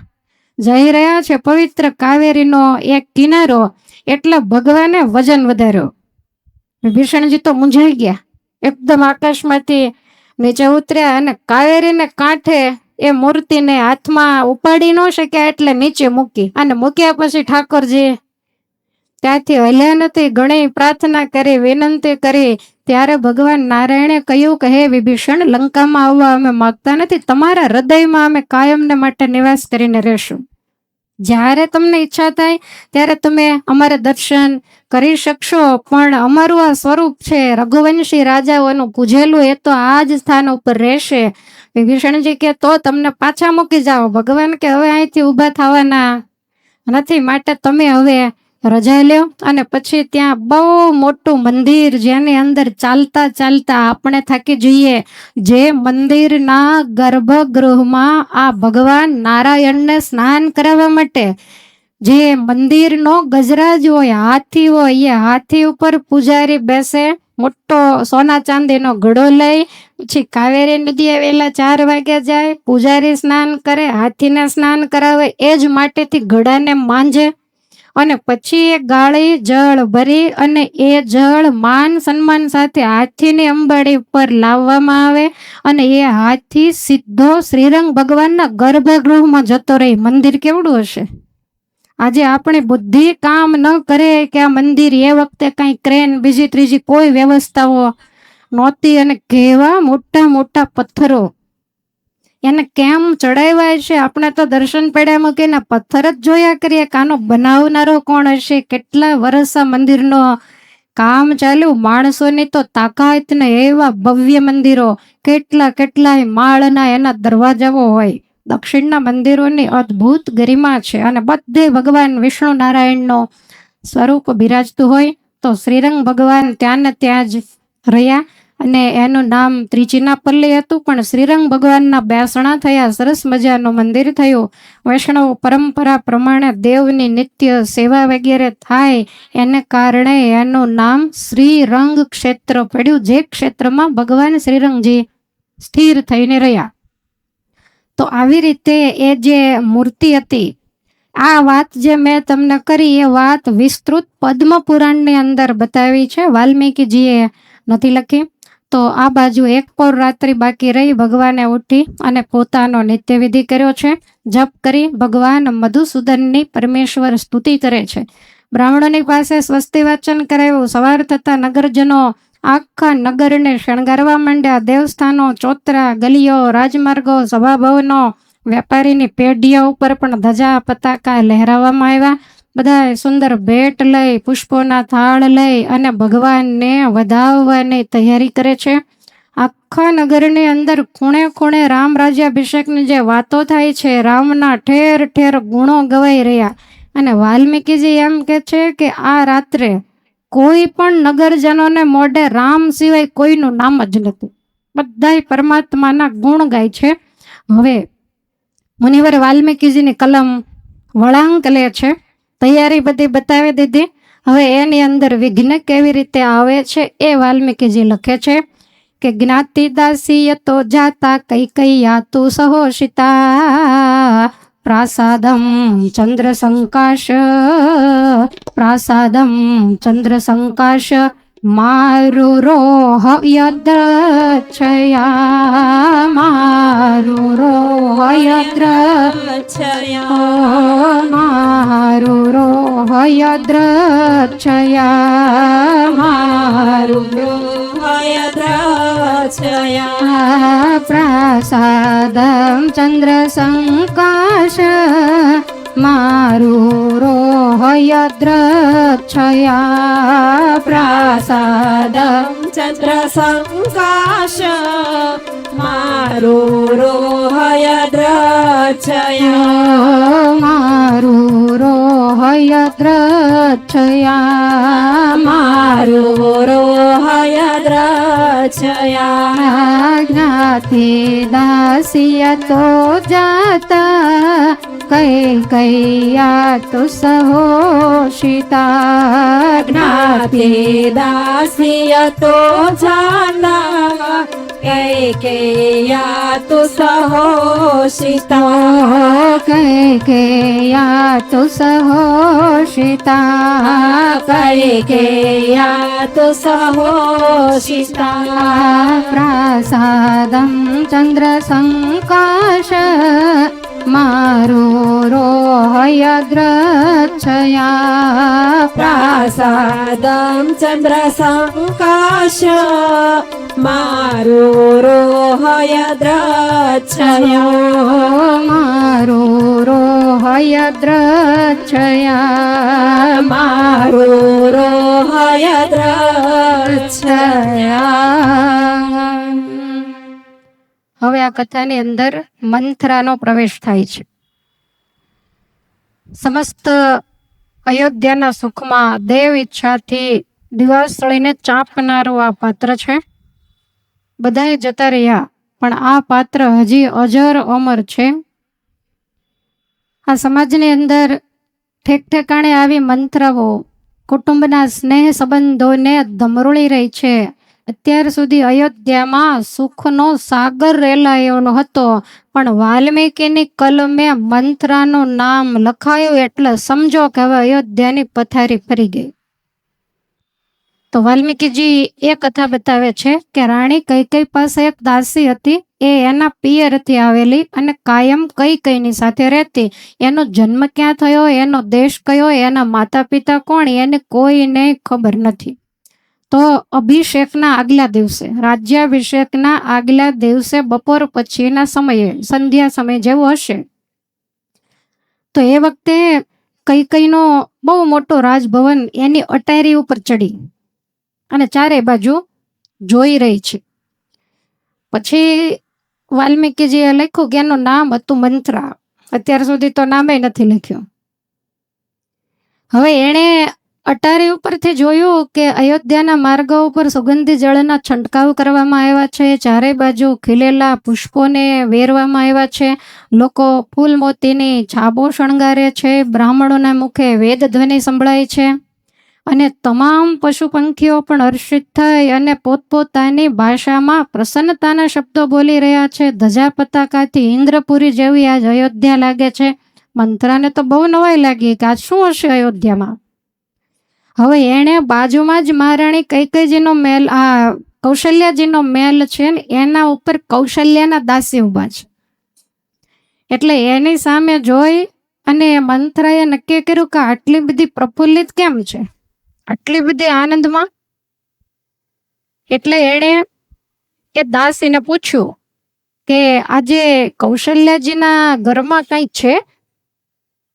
જઈ રહ્યા છે. પવિત્ર કાવેરીનો એક કિનારો, એટલે ભગવાને વજન વધાર્યો. વિભીષણજી તો મૂંઝાઈ ગયા. એકદમ આકાશમાંથી નીચે ઉતર્યા અને કાવેરીને કાંઠે એ મૂર્તિને હાથમાં ઉપાડી ન શક્યા એટલે નીચે મૂકી. અને મૂક્યા પછી ઠાકોરજી ત્યાંથી હલ્યા નથી. ઘણી પ્રાર્થના કરી, વિનંતી કરી. ત્યારે ભગવાન નારાયણે કહ્યું કે હે વિભીષણ, લંકામાં આવવા અમે માગતા નથી, તમારા હૃદયમાં અમે કાયમને માટે નિવાસ કરીને રહેશું. જ્યારે તમને ઈચ્છા થાય ત્યારે તમે અમારે દર્શન કરી શકશો. પણ અમારું આ સ્વરૂપ છે રઘુવંશી રાજાઓનું પૂજેલું, એ તો આ જ સ્થાન ઉપર રહેશે. વિભીષણજી કે તો તમને પાછા મૂકી જાઓ. ભગવાન કે હવે અહીંથી ઊભા થવાના નથી, માટે તમે હવે રજા લ્યો. અને પછી ત્યાં બહુ મોટું મંદિર, જેની અંદર ચાલતા ચાલતા આપણે થાકી જઈએ. જે મંદિરના ગર્ભગૃહમાં આ ભગવાન નારાયણને સ્નાન કરાવવા માટે જે મંદિરનો ગજરાજ હોય, હાથી હોય, એ હાથી ઉપર પૂજારી બેસે, મોટો સોના ચાંદીનો ઘડો લઈ. પછી કાવેરી નદીએ વહેલા 4 વાગ્યા જાય, પૂજારી સ્નાન કરે, હાથીને સ્નાન કરાવે, એ જ માટેથી ઘડાને માંજે. અને પછી એ ગાળી જળ ભરી અને એ જળ માન સન્માન સાથે હાથીની અંબાડી ઉપર લાવવામાં આવે અને એ હાથી સીધો શ્રીરંગ ભગવાનના ગર્ભગૃહમાં જતો રહે. મંદિર કેવડું હશે? આજે આપણી બુદ્ધિ કામ ન કરે કે આ મંદિર એ વખતે કઈ ક્રેન બીજી ત્રીજી કોઈ વ્યવસ્થાઓ નહોતી અને કેવા મોટા મોટા પથ્થરો એને કેમ ચડાવ્યા છે. આપણે તો દર્શન પડ્યા મૂકીને પથ્થર જ જોયા કરીએ. કાનો બનાવનારો કોણ હશે? કેટલા વર્ષ આ મંદિરનો કામ ચાલ્યું. માણસોની તો તાકાત ને એવા ભવ્ય મંદિરો, કેટલા કેટલાય માળના એના દરવાજાઓ હોય. દક્ષિણના મંદિરોની અદ્ભુત ગરિમા છે અને બધે ભગવાન વિષ્ણુ નારાયણનો સ્વરૂપ બિરાજતું હોય. તો શ્રીરંગ ભગવાન ત્યાં ને ત્યાં જ રહ્યા અને એનું નામ ત્રિચિનાપલ્લી હતું. પણ શ્રીરંગ ભગવાનના બેસણા થયા, સરસ મજાનું મંદિર થયું. વૈષ્ણવ પરંપરા પ્રમાણે દેવની નિત્ય સેવા વગેરે થાય એને કારણે એનું નામ શ્રીરંગ ક્ષેત્ર પડ્યું, જે ક્ષેત્રમાં ભગવાન શ્રીરંગજી સ્થિર થઈને રહ્યા. તો આવી રીતે એ જે મૂર્તિ હતી, આ વાત જે મેં તમને કરી એ વાત વિસ્તૃત પદ્મ પુરાણની અંદર બતાવી છે, વાલ્મીકીજીએ નથી લખી. તો આ બાજુ એક પર રાત્રિ બાકી રહી ભગવાને ઉઠી અને પોતાનો નિત્યવિધિ કર્યો છે. જપ કરી ભગવાન મધુસૂદનની પરમેશ્વર સ્તુતિ કરે છે. બ્રાહ્મણોની પાસે સ્વસ્તિ વાચન કરાવ્યું. સવાર થતા નગરજનો આખા નગરને શણગારવા માંડ્યા. દેવસ્થાનો, ચોતરા, ગલીઓ, રાજમાર્ગો, સભાભવનો, વેપારીની પેઢીઓ ઉપર પણ ધજા પતાકા લહેરાવવામાં આવ્યા. બધા સુંદર ભેટ લઈ, પુષ્પોના થાળ લઈ અને ભગવાનને વધાવવાની તૈયારી કરે છે. આખા નગરની અંદર ખૂણે ખૂણે રામ રાજ્યાભિષેકની જે વાતો થાય છે, રામના ઠેર ઠેર ગુણો ગવાઈ રહ્યા. અને વાલ્મીકીજી એમ કે છે કે આ રાત્રે કોઈ પણ નગરજનોને મોઢે રામ સિવાય કોઈનું નામ જ નથી. બધાય પરમાત્માના ગુણ ગાય છે. હવે મુનિવર વાલ્મીકીજીની કલમ વળાંક લે છે. તૈયારી બધી બતાવી દીધી. હવે એની અંદર વિઘ્ન કેવી રીતે આવે છે એ વાલ્મીકીજી લખે છે કે જ્ઞાતિ દાસીય તો જાતા કઈ કઈ યાતુ સહોષિતા પ્રાસાદમ ચંદ્ર સંકાશ પ્રાસાદમ ચંદ્ર સંકાશ મારુરોહ યદ્રચ્છયા મારુરોહ યદ્રચ્છયા મારુરોહ યદ્રચ્છયા મારુરોહ યદ્રચ્છયા પ્રાસાદમ ચંદ્ર સંકાશ મારુરોહ યદ્રચ્છયા પ્રાસાદમ ચંદ્ર સંકાશ મારુરોહ યદ્રચ્છયા મારુરોહ યદ્રચ્છયા મારુરોહ યદ્રચ્છયા જ્ઞાતિ દાસીય તો જાતા કઈ કૈયા તુ સહોષિતા જ્ઞાતિ દાસીય તો જાના કૈકેયા તુ સહોષિતા કૈકેયા તુ સહોષિતા કૈકેયા તુ સહોષિતા પ્રાસાદમ ચંદ્ર સંકાશ મારુરોહ યદ્રચ્છયા પ્રાસાદમ ચંદ્ર સંકાશ મારુરોહ યદ્રચ્છયા મારુરોહ યદ્રચ્છયા મારુરોહ યદ્રચ્છયા. હવે આ કથાની અંદર મંથરાનો પ્રવેશ થાય છે. સમસ્ત અયોધ્યાના સુખમાં દેવ ઈચ્છાથી દિવાસળીને ચાંપનારું આ પાત્ર છે. બધાએ જતા રહ્યા પણ આ પાત્ર હજી અજર અમર છે. આ સમાજની અંદર ઠેક ઠેકાણે આવી મંથરાઓ કુટુંબના સ્નેહ સંબંધોને ધમરોળી રહી છે. અત્યાર સુધી અયોધ્યામાં સુખનો સાગર રેલાયેલો હતો, પણ વાલ્મીકીની કલમે મંત્રાનું નામ લખાયું એટલે સમજો કે હવે અયોધ્યાની પથારી ફરી ગઈ. તો વાલ્મીકીજી એ કથા બતાવે છે કે રાણી કૈકેયી પાસે એક દાસી હતી. એ એના પિયરથી આવેલી અને કાયમ કૈકેયીની સાથે રહેતી. એનો જન્મ ક્યાં થયો, એનો દેશ કયો, એના માતા પિતા કોણ, એને કોઈને ખબર નથી. તો અભિષેકના આગલા દિવસે, રાજ્યાભિષેકના આગલા દિવસે બપોર પછીના સમયે, સંધ્યા સમય જેવું હશે, તો એ વખતે કૈકેયીનો બહુ મોટો રાજભવન એની અટારી ઉપર ચડી અને ચારે બાજુ જોઈ રહી છે. પછી વાલ્મીકીજીએ લખ્યું કે એનું નામ હતું મંત્રા. અત્યાર સુધી તો નામે નથી લખ્યું. હવે એણે અટારી ઉપરથી જોયું કે અયોધ્યાના માર્ગો ઉપર સુગંધી જળના છંટકાવ કરવામાં આવ્યા છે. ચારે બાજુ ખીલેલા પુષ્પોને વેરવામાં આવ્યા છે. લોકો ફૂલ મોતીની છાબો શણગારે છે. બ્રાહ્મણોના મુખે વેદ ધ્વનિ સંભળાય છે અને તમામ પશુ પંખીઓ પણ હર્ષિત થઈ અને પોતપોતાની ભાષામાં પ્રસન્નતાના શબ્દો બોલી રહ્યા છે. ધજા પતાકાથી ઇન્દ્રપુરી જેવી આજ અયોધ્યા લાગે છે. મંત્રાને તો બહુ નવાઈ લાગી કે આ શું હશે અયોધ્યામાં. હવે એણે બાજુમાં જ મહારાણી કૈકેયીજીનો મહેલ, આ કૌશલ્યાજીનો મહેલ છે ને, એના ઉપર કૌશલ્યાના દાસી ઊભા છે. એટલે એની સામે જોઈ અને મંત્રાએ નક્કી કર્યું કે આટલી બધી પ્રફુલ્લિત કેમ છે, આટલી બધી આનંદમાં. એટલે એણે એ દાસીને પૂછ્યું કે આજે કૌશલ્યાજીના ઘરમાં કંઈ છે,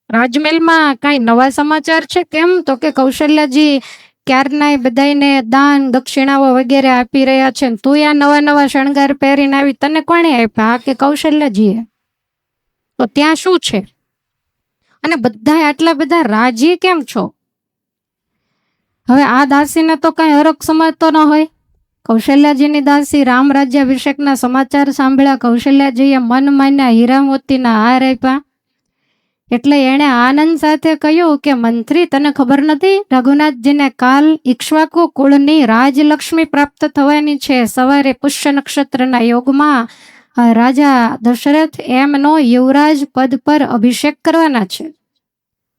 રાજમહેલમાં કાંઈ નવા સમાચાર છે કેમ? તો કે કૌશલ્યાજી ક્યારનાય બધાને દાન દક્ષિણાઓ વગેરે આપી રહ્યા છે, તું આ નવા નવા શણગાર પહેરીને આવી, તને કોણે આપ્યા? કે કૌશલ્યાજીએ. તો ત્યાં શું છે અને બધા આટલા બધા રાજી કેમ છો? હવે આ દાસીને તો કઈ હરખ સમાતો ન હોય. કૌશલ્યાજીની દાસી રામ રાજ્યાભિષેકના સમાચાર સાંભળ્યા. કૌશલ્યાજીએ મન માન્યા હીરા મોતીના હાર આપ્યા. એટલે એણે આનંદ સાથે કહ્યું કે મંત્રી, તને ખબર નથી, રઘુનાથજીને કાલ ઇક્ષ્વાકુ કુળની રાજલક્ષ્મી પ્રાપ્ત થવાની છે. સવારે પુષ્ય નક્ષત્રના યોગમાં રાજા દશરથ એમનો યુવરાજ પદ પર અભિષેક કરવાના છે.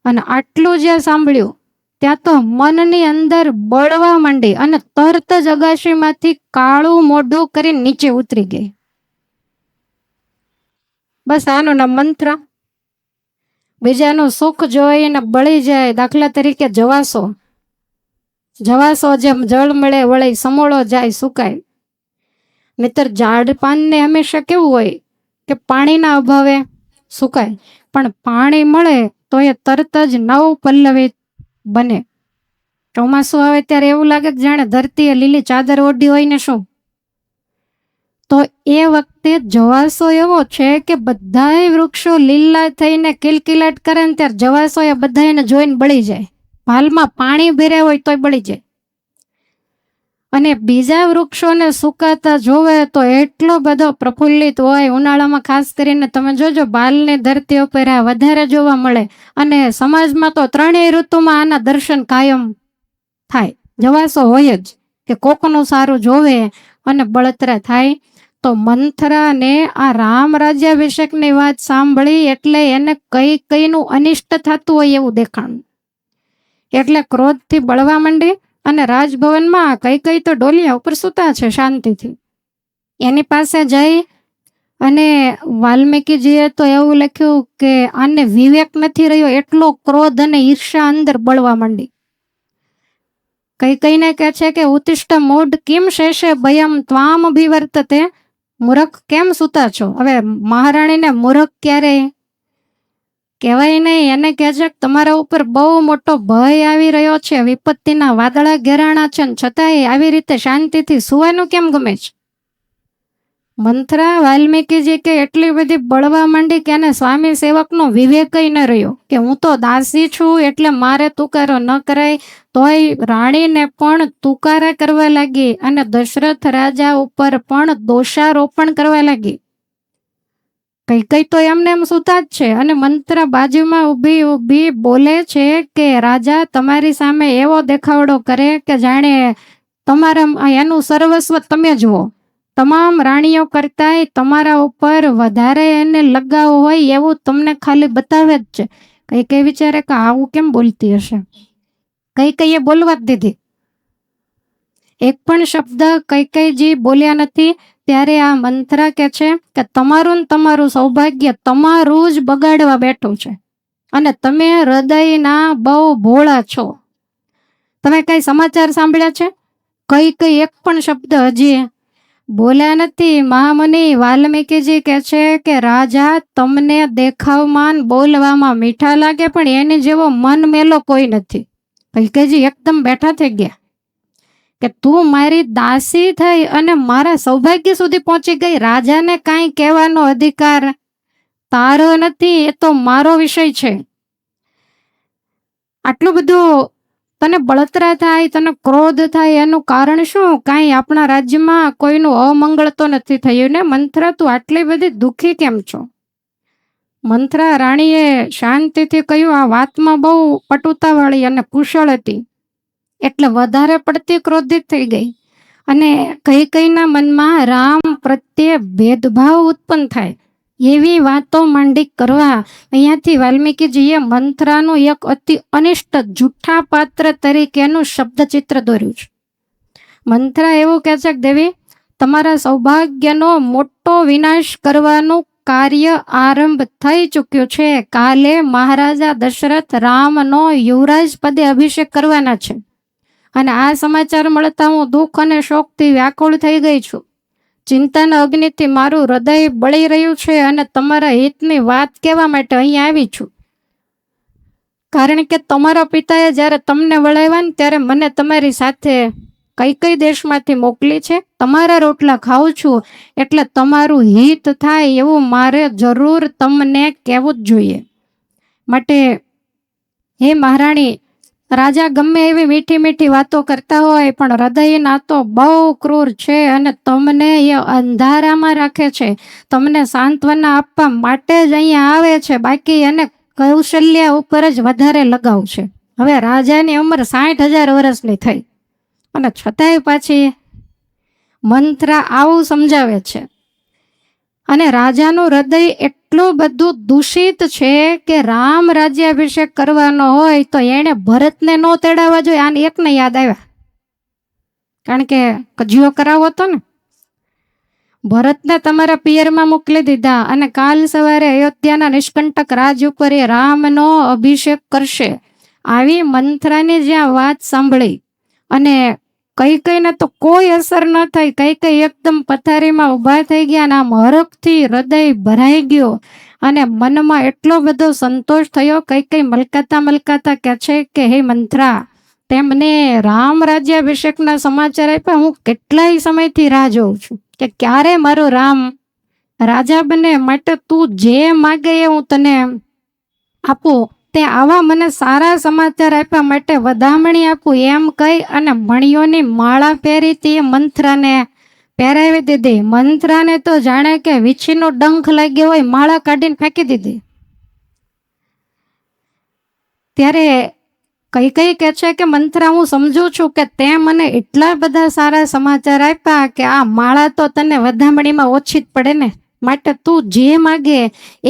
અને આટલું જે સાંભળ્યું ત્યાં તો મનની અંદર બળવા માંડી અને તરત જ અગાશીમાંથી કાળું મોઢું કરી નીચે ઉતરી ગઈ. બસ આનું નામ મંત્ર. બીજાનું સુખ જોઈને બળી જાય. દાખલા તરીકે જવાસો જેમ જળ મળે વળે સમોળો જાય સુકાય. નહીતર ઝાડ પાનને હંમેશા કેવું હોય કે પાણીના અભાવે સુકાય, પણ પાણી મળે તો એ તરત જ નવ પલ્લવિત બને. ચોમાસું આવે ત્યારે એવું લાગે કે જાણે ધરતીએ લીલી ચાદર ઓઢી હોય ને શું. તો એ વખતે જવાસો એવો છે કે બધાય વૃક્ષો લીલા થઈને કિલકિલાટ કરે ને ત્યારે જવાસો એ બધાને જોઈને બળી જાય. ભાલમાં પાણી ભર્યા હોય તોય બળી જાય. અને બીજા વૃક્ષોને સુકાતા જોવે તો એટલો બધો પ્રફુલ્લિત હોય. ઉનાળામાં ખાસ કરીને તમે જોજો બાલની ધરતી ઉપર આ વધારે જોવા મળે. અને સમાજમાં તો ત્રણેય ઋતુમાં આના દર્શન કાયમ થાય. જવાસો હોય જ કે કોકનું સારું જોવે અને બળતરા થાય. તો મંથરાને આ રામ રાજ્યાભિષેકની વાત સાંભળી એટલે એને કૈકેયીનું અનિષ્ટ થતું હોય એવું દેખાણું. એટલે ક્રોધથી બળવા માંડી અને રાજભવનમાં કૈકેયી તો ડોલિયા ઉપર સૂતા છે શાંતિથી. એની પાસે જઈ અને વાલ્મીકીજીએ તો એવું લખ્યું કે આને વિવેક નથી રહ્યો, એટલો ક્રોધ અને ઈર્ષા અંદર બળવા માંડી. કૈકેયીને કહે છે કે ઉત્તિષ્ઠ મૂઢ કિમ શેષે ભયમ ત્વામ અભિવર્તતે. મૂર્ખ કેમ સૂતા છો? હવે મહારાણીને મૂર્ખ ક્યારેય કહેવાય નહીં. એને કહે છે કે તમારા ઉપર બહુ મોટો ભય આવી રહ્યો છે, વિપત્તિના વાદળા ઘેરાણા છે, છતાંય આવી રીતે શાંતિથી સુવાનું કેમ ગમે છે? મંથરા વાલ્મીકીજી કે એટલી બધી બળવા માંડી કે એને સ્વામી સેવકનો વિવેકય ન રહ્યો કે હું તો દાસી છું એટલે મારે તુકારો ન કરાય. તોય રાણીને પણ તુકારા કરવા લાગી અને દશરથ રાજા ઉપર પણ દોષારોપણ કરવા લાગી. કૈકેયી તો એમને એમ સૂતા જ છે અને મંત્રા બાજુમાં ઊભી બોલે છે કે રાજા તમારી સામે એવો દેખાવડો કરે કે જાણે તમારા એનું સર્વસ્વ તમે જુઓ. તમામ રાણીઓ કરતાંય તમારા ઉપર વધારે એને લગાવ હોય એવું તમને ખાલી બતાવે જ છે. કઈ કઈ વિચારે કે આવું કેમ બોલતી હશે, કઈ કઈ બોલવા જ દીધી. એક પણ શબ્દ કઈ કઈ બોલ્યા નથી. ત્યારે આ મંથરા કે છે કે તમારું ને તમારું સૌભાગ્ય તમારું જ બગાડવા બેઠું છે, અને તમે હૃદયના બહુ ભોળા છો. તમે કઈ સમાચાર સાંભળ્યા છે? કઈ એક પણ શબ્દ હજી બોલ્યા નથી. મહામુનિ વાલ્મીકીજી કહે છે કે રાજા તમને દેખાવમાં બોલવામાં મીઠા લાગે, પણ એની જેવો મન મેલો કોઈ નથી. કઈકેજી એકદમ બેઠા થઈ ગયા કે તું મારી દાસી થઈ અને મારા સૌભાગ્ય સુધી પહોંચી ગઈ. રાજાને કાંઈ કહેવાનો અધિકાર તારો નથી, એ તો મારો વિષય છે. આટલું બધું તને બળતરા થાય, તને ક્રોધ થાય, એનું કારણ શું? કાંઈ આપણા રાજ્યમાં કોઈનું અમંગળ તો નથી થયું ને? મંથરા, તું આટલી બધી દુઃખી કેમ છો? મંથરા રાણીએ શાંતિથી કહ્યું, આ વાતમાં બહુ પટુતાવાળી અને કુશળ હતી, એટલે વધારે પડતી ક્રોધિત થઈ ગઈ. અને કઈના મનમાં રામ પ્રત્યે ભેદભાવ ઉત્પન્ન થાય એવી વાતો માંડી કરવા અહીંયાથી વાલ્મીકીજીએ મંથરાનું એક અતિ અનિષ્ટ જૂઠા પાત્ર તરીકેનું શબ્દચિત્ર દોર્યું છે. મંથરા એવું કહે છે કે દેવી, તમારા સૌભાગ્યનો મોટો વિનાશ કરવાનું કાર્ય આરંભ થઈ ચૂક્યું છે. કાલે મહારાજા દશરથ રામનો યુવરાજ પદે અભિષેક કરવાના છે, અને આ સમાચાર મળતા હું દુઃખ અને શોકથી વ્યાકુળ થઈ ગઈ છું. ચિંતાના અગ્નિથી મારું હૃદય બળી રહ્યું છે, અને તમારા હિતની વાત કહેવા માટે અહીં આવી છું. કારણ કે તમારા પિતાએ જ્યારે તમને વળાવ્યા ને ત્યારે મને તમારી સાથે કઈ દેશમાંથી મોકલી છે. તમારા રોટલા ખાઉં છું, એટલે તમારું હિત થાય એવું મારે જરૂર તમને કહેવું જ જોઈએ. માટે હે મહારાણી, રાજા ગમે એવી મીઠી મીઠી વાતો કરતા હોય, પણ હૃદયના તો બહુ ક્રૂર છે, અને તમને એ અંધારામાં રાખે છે. તમને સાંત્વના આપવા માટે જ અહીંયા આવે છે, બાકી એને કૌશલ્ય ઉપર જ વધારે લગાવ છે. હવે રાજાની ઉંમર 60,000 વર્ષની થઈ, અને છતાંય પાછી મંથરા આવું સમજાવે છે. અને રાજાનું હૃદય એટલું બધું દૂષિત છે કે રામ રાજ્યાભિષેક કરવાનો હોય તો એણે ભરતને ન તેડાવવા જોઈએ. આને એકને યાદ આવ્યા, કારણ કે કજિયો કરાવો હતો ને. ભરતને તમારા પિયરમાં મોકલી દીધા, અને કાલ સવારે અયોધ્યાના નિષ્કંટક રાજ ઉપર એ રામનો અભિષેક કરશે. આવી મંથરાની જ્યાં વાત સાંભળી અને કઈકઈને તો કોઈ અસર ન થઈ. કઈ એકદમ પથારીમાં ઊભા થઈ ગયા, આમ હરખથી હૃદય ભરાઈ ગયો, અને મનમાં એટલો બધો સંતોષ થયો. કઈ મલકાતા કહે છે કે હે મંથરા, તેમને રામ રાજ્યાભિષેકના સમાચાર આપ્યા. હું કેટલાય સમયથી રાહ જોઉં છું કે ક્યારે મારો રામ રાજા બને, માટે તું જે માગે એ હું તને આપું. તે આવા મને સારા સમાચાર આપ્યા માટે વધામણી આપું, એમ કહી અને મણીઓની માળા પહેરી તે મંથરાને પહેરાવી દીધી. મંથરાને તો જાણે કે વીછીનો ડંખ લાગ્યો હોય, માળા કાઢીને ફેંકી દીધી. ત્યારે કઈ કહે છે કે મંથરા, હું સમજુ છું કે તે મને એટલા બધા સારા સમાચાર આપ્યા કે આ માળા તો તને વધામણીમાં ઓછી જ પડે ને, માટે તું જે માગે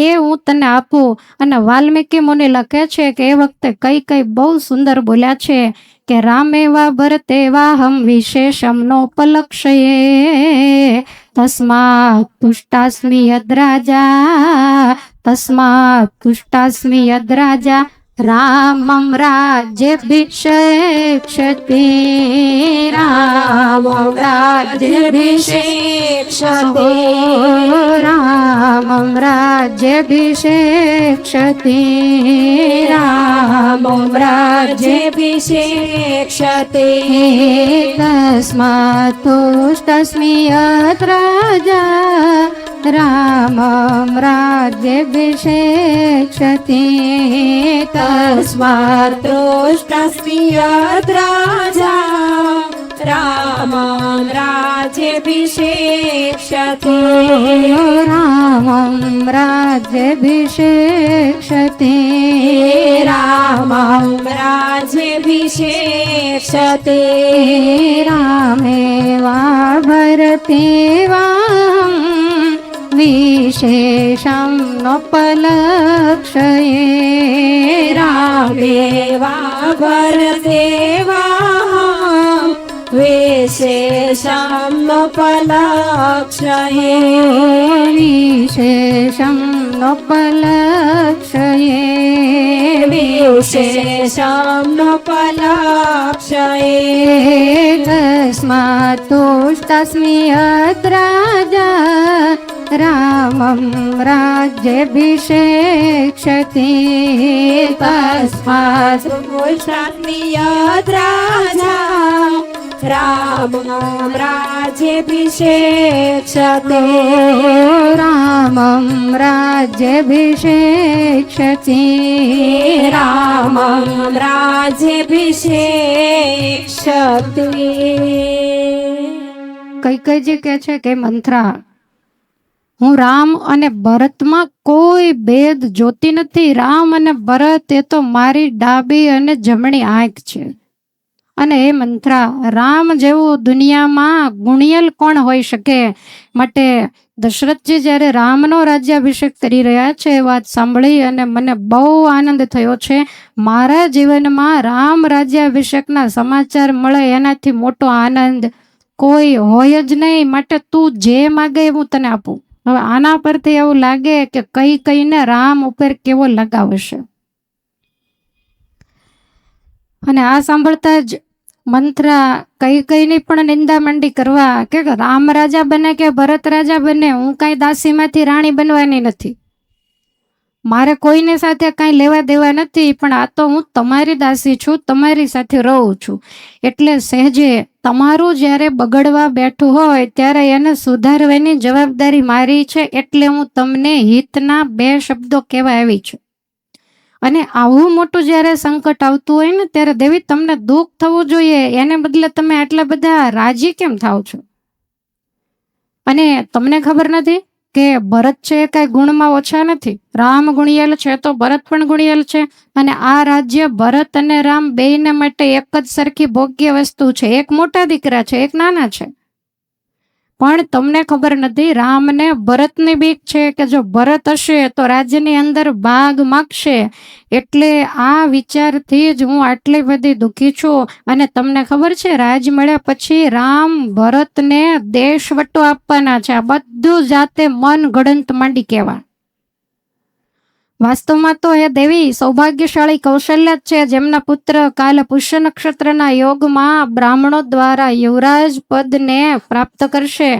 એ હું તને આપું. અને વાલ્મીકી મુનિ લખે છે કે એ વખતે કઈ બહુ સુંદર બોલ્યા છે કે રામેવા ભરતેવા હમ વિશેષમ નોપલક્ષયે તસ્માત પુષ્ટાસ્મિ યદ્રાજા, તસ્માત પુષ્ટાસ્મિ યદ્રાજા રામમ રાજ્યાભિષેક્ષતે, રામમ રાજ્યાભિષેક્ષતે, રામમ રાજ્યાભિષેક્ષતે, રામમ રાજ્યાભિષેક્ષતે, તસ્માત પુષ્ટાસ્મિ યદ્રાજા રામમ રાજ્યાભિષેક્ષતે, તસ્માત પુષ્ટાસ્મિ યદ્રાજા रामं राज्यभिषेक्षते रामं राज्यभिषेक्षते रामं राज्यभिषेक्षते रामे वा भरते वां विशेषं नोपलक्षये रामे वा भरते वा विशेषं नोपलक्षये विशेषं नोपलक्षये विशेषं नोपलक्षये तस्मात् तुष्टस्मि यद्राजा रामं राज्यभिषेक्षते तस्मात् पुष्टास्मि यद्राजा रामं राज्यभिषेक्षते रामं राज्यभिषेक्षते रामं राज्यभिषेक्षते કૈકેયી કહે છે કે મંથરા, હું રામ અને ભરતમાં કોઈ ભેદ જોતી નથી. રામ અને ભરત એ તો મારી ડાબી અને જમણી આંખ છે. અને એ મંથરા, રામ જેવું દુનિયામાં ગુણિયલ કોણ હોઈ શકે? માટે દશરથજી જ્યારે રામનો રાજ્યાભિષેક કરી રહ્યા છે એ વાત સાંભળી અને મને બહુ આનંદ થયો છે. મારા જીવનમાં રામ રાજ્યાભિષેકના સમાચાર મળે એનાથી મોટો આનંદ કોઈ હોય જ નહીં. માટે તું જે માગે એ હું તને આપું. હવે આના પરથી એવું લાગે કે કઈને રામ ઉપર કેવો લગાવ હશે. અને આ સાંભળતા જ મંથરા કઈની પણ નિંદા મંડી કરવા કે રામ રાજા બને કે ભરત રાજા બને, હું કાંઈ દાસીમાંથી રાણી બનવાની નથી. મારે કોઈને સાથે કાંઈ લેવા દેવા નથી. પણ આ તો હું તમારી દાસી છું, તમારી સાથે રહું છું. એટલે સહેજે તમારું જ્યારે બગડવા બેઠું હોય ત્યારે એને સુધારવાની જવાબદારી મારી છે. એટલે હું તમને હિતના 2 શબ્દો કહેવા આવી છું. અને આવું મોટું જ્યારે સંકટ આવતું હોય ને ત્યારે દેવી તમને દુઃખ થવું જોઈએ, એને બદલે તમે આટલા બધા રાજી કેમ થાવ છો? અને તમને ખબર નથી કે ભરત છે કાંઈ ગુણમાં ઓછા નથી. રામ ગુણિયલ છે તો ભરત પણ ગુણિયલ છે. અને આ રાજ્ય ભરત અને રામ બેયને માટે એક જ સરખી ભોગ્ય વસ્તુ છે. એક મોટા દીકરા છે, એક નાના છે. પણ તમને ખબર નથી, રામને ભરતની બીક છે કે જો ભરત હશે તો રાજ્યની અંદર ભાગ માગશે. એટલે આ વિચારથી જ હું આટલી બધી દુઃખી છું. અને તમને ખબર છે, રાજ મળ્યા પછી રામ ભરતને દેશવટો આપવાના છે. આ બધું જાતે મન ગળંત માંડી કહેવા. વાસ્તવમાં તો એ દેવી સૌભાગ્યશાળી કૌશલ્ય જ છે જેમના પુત્ર કાલ પુષ્ય નક્ષત્રના યોગમાં બ્રાહ્મણો દ્વારા યુવરાજ પદને પ્રાપ્ત કરશે.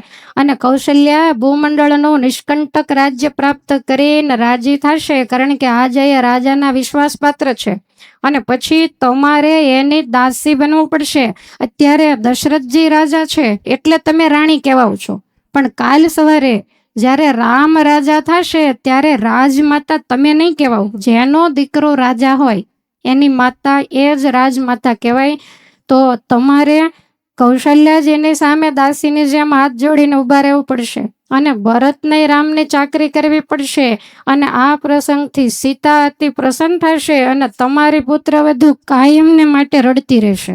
અને કૌશલ્યા ભૂમંડળનું નિષ્કંટક રાજ્ય પ્રાપ્ત કરીને રાજી થશે. કારણ કે આજે એ રાજાના વિશ્વાસપાત્ર છે. અને પછી તમારે એની દાસી બનવું પડશે. અત્યારે દશરથજી રાજા છે એટલે તમે રાણી કહેવાઓ છો. પણ કાલ સવારે જ્યારે રામ રાજા થશે ત્યારે રાજમાતા તમે નહીં કહેવાઓ. જેનો દીકરો રાજા હોય એની માતા એ જ રાજમાતા કહેવાય. તો તમારે કૌશલ્યા જેની સામે દાસીની જેમ હાથ જોડીને ઊભા રહેવું પડશે. અને ભરતને રામની ચાકરી કરવી પડશે. અને આ પ્રસંગથી સીતા અતિ પ્રસન્ન થશે અને તમારી પુત્રવધુ કાયમને માટે રડતી રહેશે.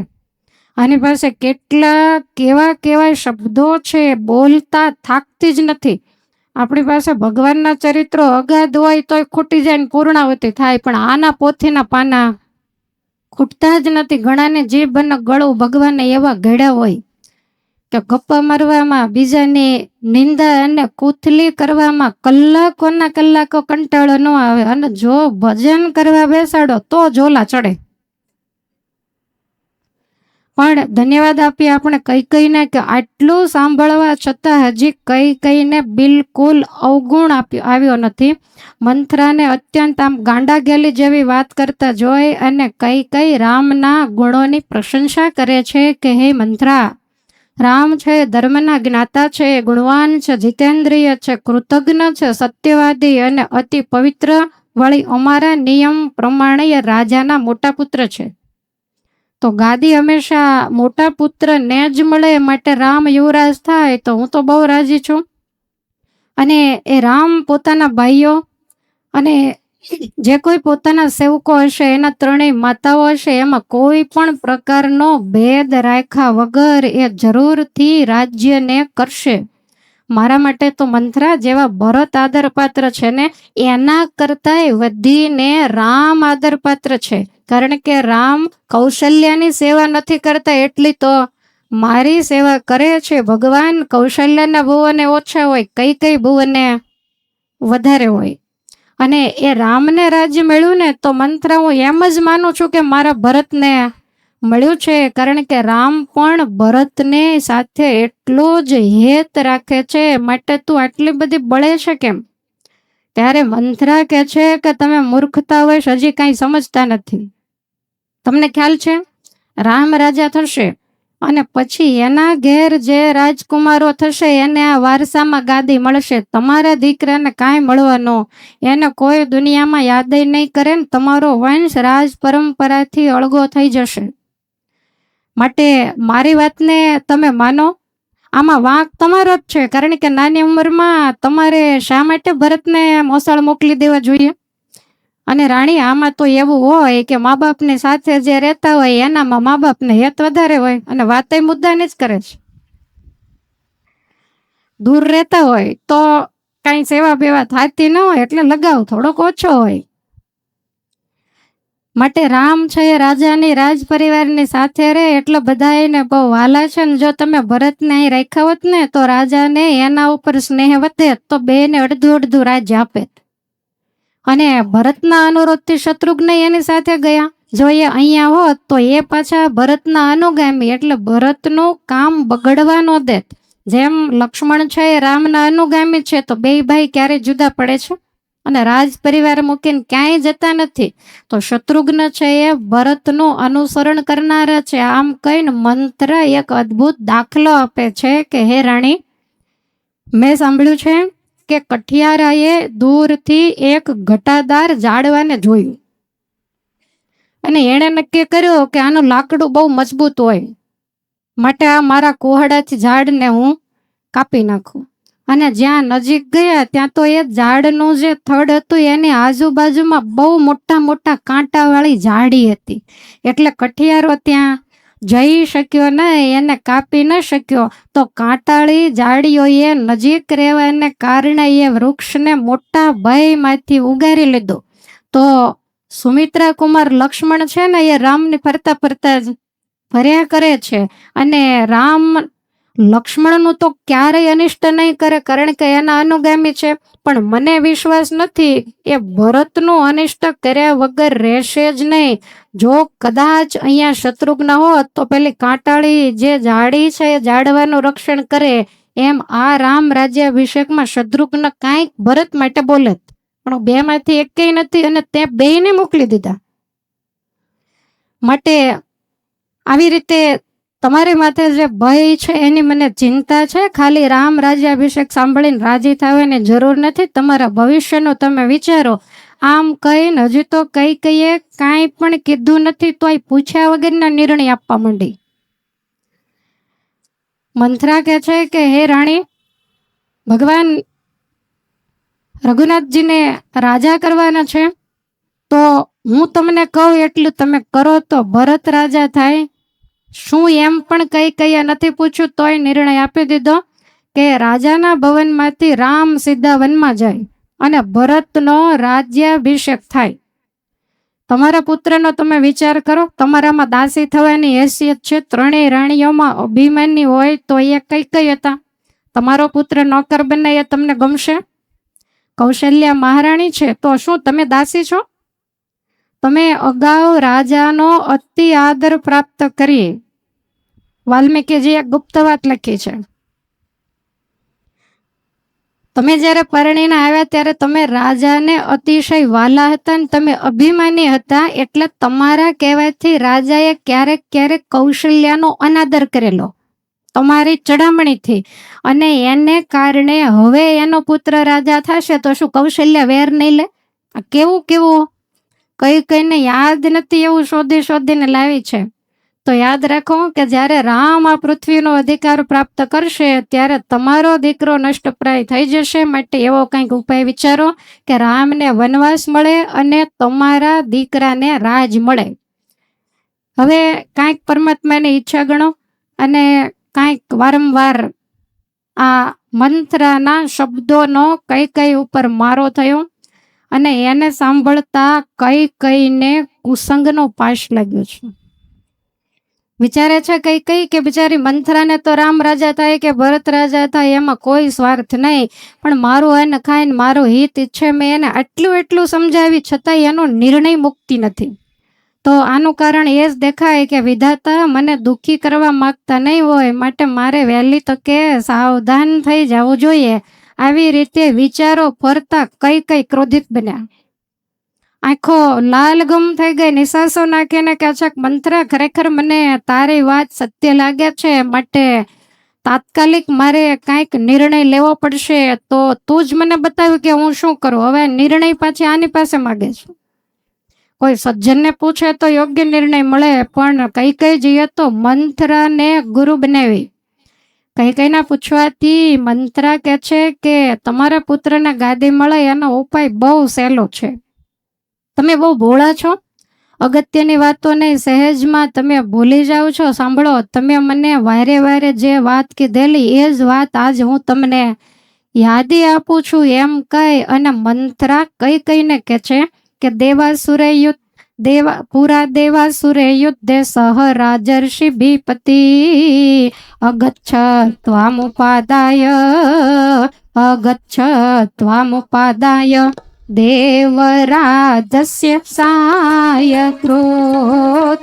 આની પાસે કેટલા કેવા શબ્દો છે, બોલતા થાકતી જ નથી. આપણી પાસે ભગવાનના ચરિત્રો અગાધ હોય તોય ખૂટી જાય ને પૂર્ણાવતી થાય. પણ આના પોથીના પાના ખૂટતા જ નથી. ઘણાને જીભ અને ગળું ભગવાને એવા ઘડ્યા હોય કે ગપ્પા મારવામાં, બીજાની નિંદા અને કૂથલી કરવામાં કલાકોના કલાકો કંટાળો ન આવે. અને જો ભજન કરવા બેસાડો તો ઝોલા ચડે. પણ ધન્યવાદ આપીએ આપણે કઈને કે આટલું સાંભળવા છતાં હજી કઈને બિલકુલ અવગુણ આવ્યો નથી. મંથરાને અત્યંત આમ ગાંડા ગેલી જેવી વાત કરતા જોઈ અને કઈ રામના ગુણોની પ્રશંસા કરે છે કે હે મંથરા, રામ છે ધર્મના જ્ઞાતા છે, ગુણવાન છે, જીતેન્દ્રિય છે, કૃતજ્ઞ છે, સત્યવાદી અને અતિ પવિત્ર વળી અમારા નિયમ પ્રમાણે રાજાના મોટા પુત્ર છે. તો ગાદી હંમેશા મોટા પુત્રને જ મળે, માટે રામ યુવરાજ થાય તો હું તો બહુ રાજી છું. અને એ રામ પોતાના ભાઈઓ અને જે કોઈ પોતાના સેવકો હશે, એના ત્રણેય માતાઓ હશે, એમાં કોઈ પણ પ્રકારનો ભેદ રાખ્યા વગર એ જરૂરથી રાજ્યને કરશે. મારા માટે તો મંથરા જેવા ભરત આદરપાત્ર છે ને, એના કરતાંય વધીને રામ આદરપાત્ર છે. કારણ કે રામ કૌશલ્યાની સેવા નથી કરતા, એટલી તો મારી સેવા કરે છે. ભગવાન કૌશલ્યના ભુવને ઓછા હોય, કઈ ભુવને વધારે હોય. અને એ રામને રાજ્ય મળ્યું ને, તો મંત્ર હું એમ જ માનું છું કે મારા ભરતને મળ્યું છે. કારણ કે રામ પણ ભરતને સાથે એટલો જ હેત રાખે છે, માટે તું આટલી બધી બળે છે કેમ? ત્યારે મંથરા કહે છે કે તમે મૂર્ખતા વશ હજી કાંઈ સમજતા નથી. તમને ખ્યાલ છે રામ રાજા થશે અને પછી એના ઘેર જે રાજકુમારો થશે એને આ વારસામાં ગાદી મળશે. તમારા દીકરાને કાંઈ મળવાનો, એને કોઈ દુનિયામાં યાદ નહીં કરે ને તમારો વંશ રાજ પરંપરાથી અળગો થઈ જશે. માટે મારી વાતને તમે માનો. આમાં વાંક તમારો જ છે, કારણ કે નાની ઉંમરમાં તમારે શા માટે ભરતને મોસાળ મોકલી દેવા જોઈએ? અને રાણી, આમાં તો એવું હોય કે મા બાપની સાથે જે રહેતા હોય એનામાં મા બાપને હેત વધારે હોય અને વાતય મુદ્દાની જ કરે છે. દૂર રહેતા હોય તો કાંઈ સેવા બેવા થતી ન હોય એટલે લગાવ થોડોક ઓછો હોય. માટે રામ છે એ રાજાની રાજ પરિવારની સાથે રહે એટલે બધા એને બહુ વાલા છે. ને જો તમે ભરતને અહીં રાખ્યા હોત ને તો રાજાને એના ઉપર સ્નેહ વધે તો બેને અડધું અડધું રાજ્ય આપે. અને ભરતના અનુરોધથી શત્રુઘ્ન એની સાથે ગયા. જો એ અહીંયા હોત તો એ પાછા ભરતના અનુગામી, એટલે ભરતનું કામ બગડવા ન દેત. જેમ લક્ષ્મણ છે એ રામના અનુગામી છે, તો બે ભાઈ ક્યારે જુદા પડે છે અને રાજ પરિવાર મૂકીને ક્યાંય જતા નથી. તો શત્રુઘ્ન છે એ ભરતનું અનુસરણ કરનારા છે. આમ કહીને મંત્ર એક અદ્ભુત દાખલો આપે છે કે હે રાણી, મેં સાંભળ્યું છે કે કઠિયારાએ દૂરથી એક ઘટાદાર ઝાડવાને જોયું અને એણે નક્કી કર્યું કે આનું લાકડું બહુ મજબૂત હોય, માટે આ મારા કુહાડાથી ઝાડને હું કાપી નાખું. અને જ્યાં નજીક ગયા ત્યાં તો એ ઝાડનું જે થડ હતું એની આજુબાજુમાં બહુ મોટા મોટા કાંટાવાળી ઝાડી હતી. એટલે કઠિયારો ત્યાં જઈ શક્યો નહીં, એને કાપી ન શક્યો. તો કાંટાળી ઝાડીઓએ નજીક રહેવાને કારણે એ વૃક્ષને મોટા ભયમાંથી ઉગારી લીધો. તો સુમિત્રા કુમાર લક્ષ્મણ છે ને, એ રામની ફરતા ફરતા જ ફર્યા કરે છે. અને રામ લક્ષ્મણનું તો ક્યારેય અનિષ્ટ નહીં કરે, કારણ કે એના અનુગામી છે. પણ મને વિશ્વાસ નથી એ ભરતનું અનિષ્ટ કર્યા વગર રહેશે જ નહીં. જો કદાચ અહીંયા શત્રુઘ્ન હોત તો પેલી કાંટાળી જે ઝાડી છે એ ઝાડવાનું રક્ષણ કરે, એમ આ રામ રાજ્યાભિષેકમાં શત્રુઘ્ન કાંઈક ભરત માટે બોલે. પણ બેમાંથી એકેય નથી અને તે બેયને મોકલી દીધા. માટે આવી રીતે તમારી માથે જે ભય છે એની મને ચિંતા છે. ખાલી રામ રાજ્યાભિષેક સાંભળીને રાજી થવાની જરૂર નથી, તમારા ભવિષ્યનું તમે વિચારો. આમ કહીને હજુ તો કઈએ કાંઈ પણ કીધું નથી, તોય પૂછ્યા વગરના નિર્ણય આપવા માંડી. મંથરા કહે છે કે હે રાણી, ભગવાન રઘુનાથજીને રાજા કરવાના છે, તો હું તમને કહું એટલું તમે કરો તો ભરત રાજા થાય. શું એમ પણ કઈ નથી પૂછ્યું તોય નિર્ણય આપી દીધો કે રાજાના ભવનમાંથી રામ સીધા વનમાં જાય અને ભરતનો રાજ્યાભિષેક થાય. તમારા પુત્રનો તમે વિચાર કરો. તમારામાં દાસી થવાની હેસિયત છે. ત્રણેય રાણીઓમાં અભિમાની હોય તો એ કઈ હતા. તમારો પુત્ર નોકર બને એ તમને ગમશે? કૌશલ્યા મહારાણી છે તો શું તમે દાસી છો? તમે અગાઉ રાજાનો અતિ આદર પ્રાપ્ત કરી. વાલ્મીકીજીએ ગુપ્ત વાત લખી છે. તમે જ્યારે પરણીને આવ્યા ત્યારે તમે રાજાને અતિશય વાલા હતા ને તમે અભિમાની હતા, એટલે તમારા કહેવાથી રાજાએ ક્યારેક કૌશલ્યાનો અનાદર કરેલો તમારી ચડામણીથી. અને એને કારણે હવે એનો પુત્ર રાજા થશે તો શું કૌશલ્યા વેર નહીં લે? કેવું કઈને યાદ નથી એવું શોધીને લાવી છે. તો યાદ રાખો કે જ્યારે રામ આ પૃથ્વીનો અધિકાર પ્રાપ્ત કરશે ત્યારે તમારો દીકરો નષ્ટપ્રાય થઈ જશે. માટે એવો કંઈક ઉપાય વિચારો કે રામને વનવાસ મળે અને તમારા દીકરાને રાજ મળે. હવે કાંઈક પરમાત્માની ઈચ્છા ગણો અને કાંઈક વારંવાર આ મંત્રના શબ્દોનો કઈ ઉપર મારો થયો અને એને સાંભળતા કઈને કુસંગનો પાશ લાગ્યો છે. વિચારે છે કઈ કે બિચારી મંથરાને તો રામ રાજા થાય કે ભરત રાજા થાય એમાં કોઈ સ્વાર્થ નહીં, પણ મારું એને ખાઈને મારો હિત ઈચ્છે. મેં એને એટલું સમજાવી છતાંય એનો નિર્ણય મુકતી નથી. તો આનું કારણ એ જ દેખાય કે વિધાતા મને દુઃખી કરવા માંગતા નહીં હોય, માટે મારે વહેલી તકે સાવધાન થઈ જવું જોઈએ. આવી રીતે વિચારો ફરતા કઈ ક્રોધિત બન્યા. આંખો લાલગમ થઈ ગઈ, નિસાસો નાખીને કે અચ્છા મંત્રા, ખરેખર મને તારી વાત સત્ય લાગે છે, માટે તાત્કાલિક મારે કાંઈક નિર્ણય લેવો પડશે. તો તું જ મને બતાવ્યું કે હું શું કરું. હવે નિર્ણય પાછી આની પાસે માગે છું. કોઈ સજ્જનને પૂછે તો યોગ્ય નિર્ણય મળે, પણ કઈ જઈએ તો મંથરાને ગુરુ બનાવી. કઈના પૂછવાથી મંત્રા કહે છે કે તમારા પુત્રને ગાદી મળે એનો ઉપાય બહુ સહેલો છે. તમે બહુ ભોળા છો, અગત્યની વાતોને સહેજમાં તમે ભૂલી જાઓ છો. સાંભળો, તમે મને વારે જે વાત કીધેલી એ જ વાત આજ હું તમને યાદી આપું છું એમ કહી અને મંત્રા કઈને કહે છે કે પુરા દેવાસુરે યુદ્ધે સહ રાજર્ષિ ભીપતિ અગચ્છ ત્વામુપાદાય દેવરાજસ્ય સાયક્રો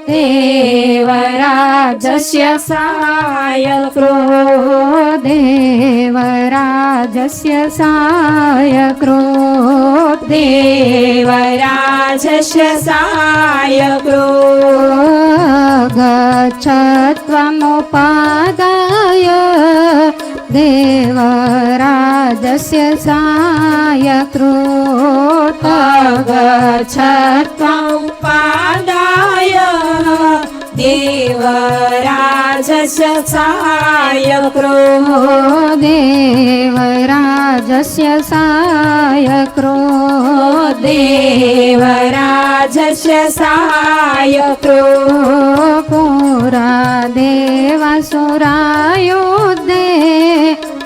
દેવરાજસ્ય સાયક્રો દેવરાજસ્ય સાયક્રો દેવરાજસ્ય સાયક્રો ગચ્છત્વમુપાદાય દેવરાજસ્ય સાયક્રો ગચ્છત્વમુપાદાય દેવરાજસ્ય સાયક્રો દેવરાજસ્ય સાયક્રો દેવરાજસ્ય સાયક્રો પુરા દેવાસુરાયુધે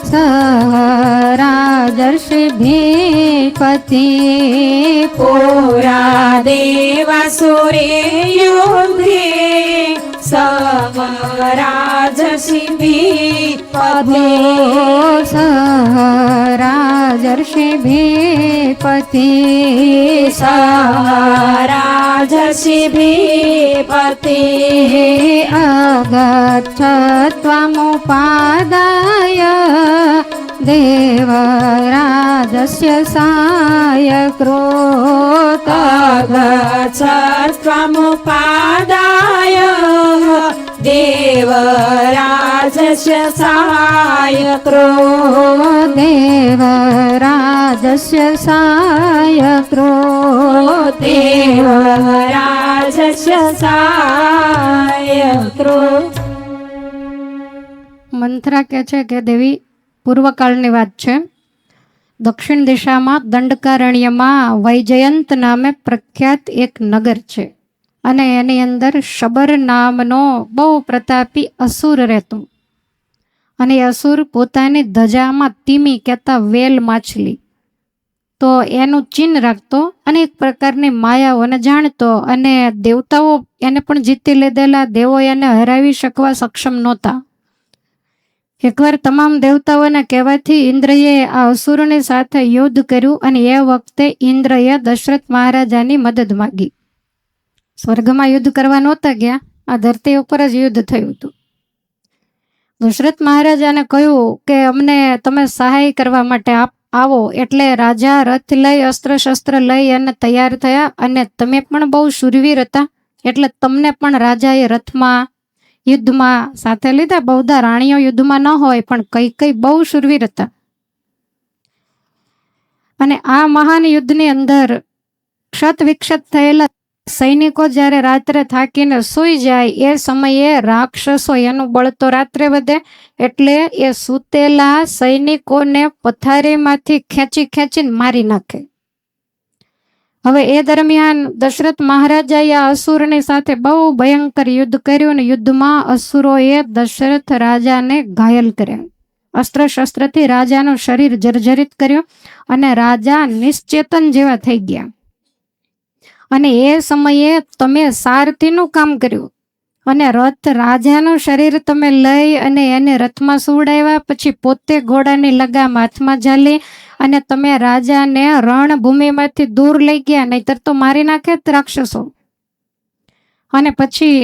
સહ રાજર્ષિ ભીપતિ પુરા દેવાસુરે યુધે સહ ભીપતિ સહ રાજર્ષિ ભીપતિ રાજર્ષિ ભીપતિ અગચ્છત્વમુપાદાય દેવરાજસ્ય સાયક્રો અગચ્છત્વમુપાદાય દેવરાજસ્ય સાયક્રો દેવરાજસ્ય સાયક્રો દેવરાજસ્ય સાયક્રો. મંથરા કહે છે કે દેવી, પૂર્વકાળની વાત છે. દક્ષિણ દિશામાં દંડકારણ્યમાં વૈજયંત નામે પ્રખ્યાત એક નગર છે અને એની અંદર શબર નામનો બહુ પ્રતાપી અસુર રહેતો. અને એ અસુર પોતાની ધજામાં તીમી કહેતા વેલ માછલી, તો એનું ચિહ્ન રાખતો અને એક પ્રકારની માયાઓને જાણતો. અને દેવતાઓ એને પણ જીતી લીધેલા, દેવો એને હરાવી શકવા સક્ષમ નહોતા. એકવાર તમામ દેવતાઓના કહેવાથી ઇન્દ્રએ આ અસુરની સાથે યુદ્ધ કર્યું અને એ વખતે ઇન્દ્રએ દશરથ મહારાજાની મદદ માંગી. સ્વર્ગમાં યુદ્ધ કરવા નહોતા ગયા, આ ધરતી ઉપર જ યુદ્ધ થયું હતું. દશરથ મહારાજાને કહ્યું કે અમને તમે સહાય કરવા માટે આવો. એટલે રાજા રથ લઈ અસ્ત્ર શસ્ત્ર લઈ અને તૈયાર થયા. અને તમે પણ બહુ શૂરવીર હતા એટલે તમને પણ રાજાએ રથમાં યુદ્ધમાં સાથે લીધા. બહુધા રાણીઓ યુદ્ધમાં ન હોય, પણ કઈ બહુ શૂરવીર હતા. અને આ મહાન યુદ્ધની અંદર ક્ષત વિક્ષત થયેલા સૈનિકો જ્યારે રાત્રે થાકીને સૂઈ જાય એ સમયે રાક્ષસો એનું બળ તો રાત્રે વધે, એટલે એ સૂતેલા સૈનિકોને પથારીમાંથી ખેંચી ખેંચીને મારી નાખે. હવે એ દરમિયાન દશરથ મહારાજાએ આ અસુરની સાથે બહુ ભયંકર યુદ્ધ કર્યું અને યુદ્ધમાં અસુરોએ દશરથ રાજાને ઘાયલ કર્યા. અસ્ત્ર શસ્ત્રથી રાજાનું શરીર જર્જરિત કર્યું અને રાજા નિશ્ચેતન જેવા થઈ ગયા. અને એ સમયે તમે સારથીનું કામ કર્યું અને રથ રાજાનું શરીર તમે લઈ અને એને રથમાં સુવડાવ્યા, પછી પોતે ઘોડાની લગામ હાથમાં ઝાલી અને તમે રાજાને રણભૂમિમાંથી દૂર લઈ ગયા, નહીતર તો મારી નાખે જ રાક્ષસો. અને પછી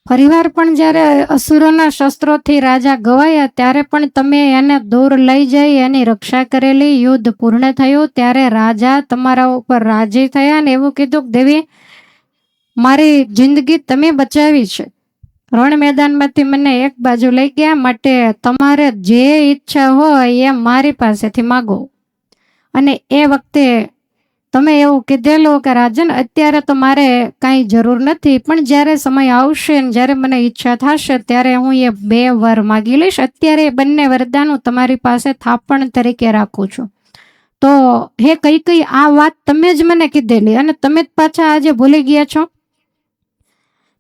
ફરીવાર પણ જ્યારે અસુરોના શસ્ત્રોથી રાજા ગવાયા ત્યારે પણ તમે એને દૂર લઈ જઈ એની રક્ષા કરેલી. યુદ્ધ પૂર્ણ થયું ત્યારે રાજા તમારા ઉપર રાજી થયા અને એવું કીધું કે દેવી, મારી જિંદગી તમે બચાવી છે, રણ મેદાનમાંથી મને એક બાજુ લઈ ગયા, માટે તમારે જે ઈચ્છા હોય એ મારી પાસેથી માગો. અને એ વખતે તમે એવું કીધેલું કે રાજન, અત્યારે તો મારે કાંઈ જરૂર નથી, પણ જ્યારે સમય આવશે ને જ્યારે મને ઈચ્છા થશે ત્યારે હું એ 2 વર માગી લઈશ. અત્યારે એ બંને વરદાન હું તમારી પાસે થાપણ તરીકે રાખું છું. તો હે કઈ આ વાત તમે જ મને કીધેલી અને તમે જ પાછા આજે ભૂલી ગયા છો.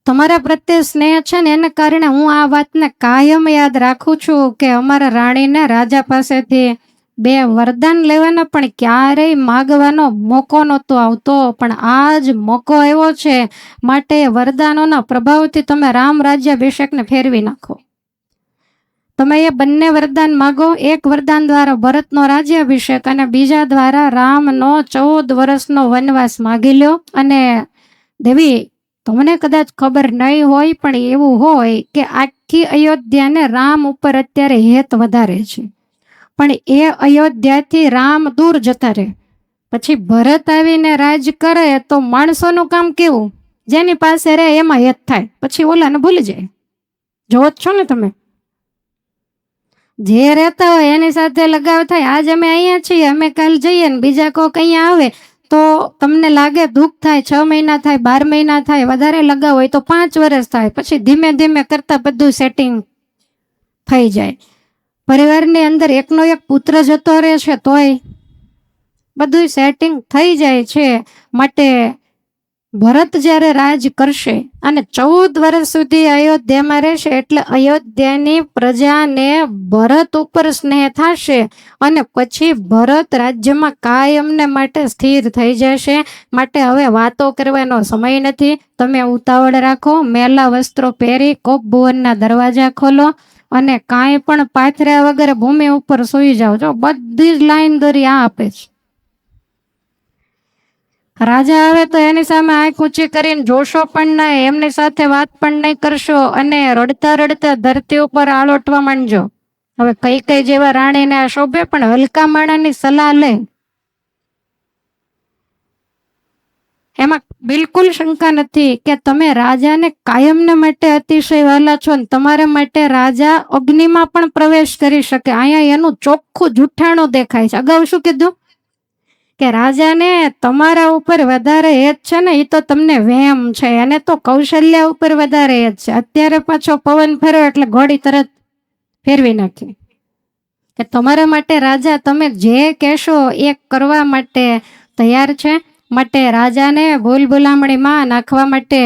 તમારા પ્રત્યે સ્નેહ છે ને એને કારણે હું આ વાતને કાયમ યાદ રાખું છું કે અમારા રાણીને રાજા પાસેથી 2 વરદાન લેવાના પણ ક્યારેય માગવાનો મોકો નહોતો આવતો, પણ આજ મોકો આવ્યો છે, માટે વરદાનોના પ્રભાવથી તમે રામ રાજ્યાભિષેકને ફેરવી નાખો. તમે એ બંને વરદાન માગો. એક વરદાન દ્વારા ભરતનો રાજ્યાભિષેક અને બીજા દ્વારા રામનો 14 વર્ષનો વનવાસ માગી લ્યો. અને દેવી, તમને કદાચ ખબર નહીં હોય પણ એવું હોય કે આખી અયોધ્યાને રામ ઉપર અત્યારે હેત વધારે છે, પણ એ અયોધ્યાથી રામ દૂર જતા રહે, પછી ભરત આવીને રાજ કરે તો માણસોનું કામ કેવું, જેની પાસે રહે એમાં હેત થાય, પછી ઓલાને ભૂલી જાય. જોવો જ છો ને તમે, જે રહેતા હોય એની સાથે લગાવ થાય. આજ અમે અહીંયા છીએ, અમે કાલ જઈએ ને બીજા કોઈક અહીંયા આવે તો તમને લાગે દુઃખ થાય. 6 મહિના થાય, 12 મહિના થાય, વધારે લગાવ હોય તો 5 વર્ષ થાય, પછી ધીમે ધીમે કરતા બધું સેટિંગ થઈ જાય. પરિવારની અંદર એકનો એક પુત્ર જતો રહે છે તોય બધું સેટિંગ થઈ જાય છે. માટે ભરત જ્યારે રાજ કરશે અને 14 વર્ષ સુધી અયોધ્યામાં રહેશે, એટલે અયોધ્યાની પ્રજાને ભરત ઉપર સ્નેહ થશે અને પછી ભરત રાજ્યમાં કાયમને માટે સ્થિર થઈ જશે. માટે હવે વાતો કરવાનો સમય નથી. તમે ઉતાવળ રાખો, મેલા વસ્ત્રો પહેરી કોપ ભુવનના દરવાજા ખોલો અને કાંઈ પણ પાથર્યા વગર ભૂમિ ઉપર સૂઈ જાઓ. જો બધી જ લાઈન દોરી આ આપે છે. રાજા આવે તો એની સામે આંખ ઊંચી કરીને જોશો પણ નહીં, એમની સાથે વાત પણ નહીં કરશો અને રડતા રડતા ધરતી ઉપર આળોટવા માંડજો. હવે કઈ જેવા રાણીને આ શોભે, પણ હલકા માણાની સલાહ લે એમાં બિલકુલ શંકા નથી કે તમે રાજાને કાયમને માટે અતિશય વહાલા છો ને તમારા માટે રાજા અગ્નિમાં પણ પ્રવેશ કરી શકે. અહીંયા એનું ચોખ્ખું જૂઠાણું દેખાય છે. અગાઉ શું કીધું કે રાજાને તમારા ઉપર વધારે હેત છે ને, એ તો તમને વહેમ છે, એને તો કૌશલ્યા ઉપર વધારે હેત છે. અત્યારે પાછો પવન ફેરવો એટલે ઘોડી તરત ફેરવી નાખી કે તમારા માટે રાજા તમે જે કહેશો એ કરવા માટે તૈયાર છે. માટે રાજાને ભૂલ ભૂલામણીમાં નાખવા માટે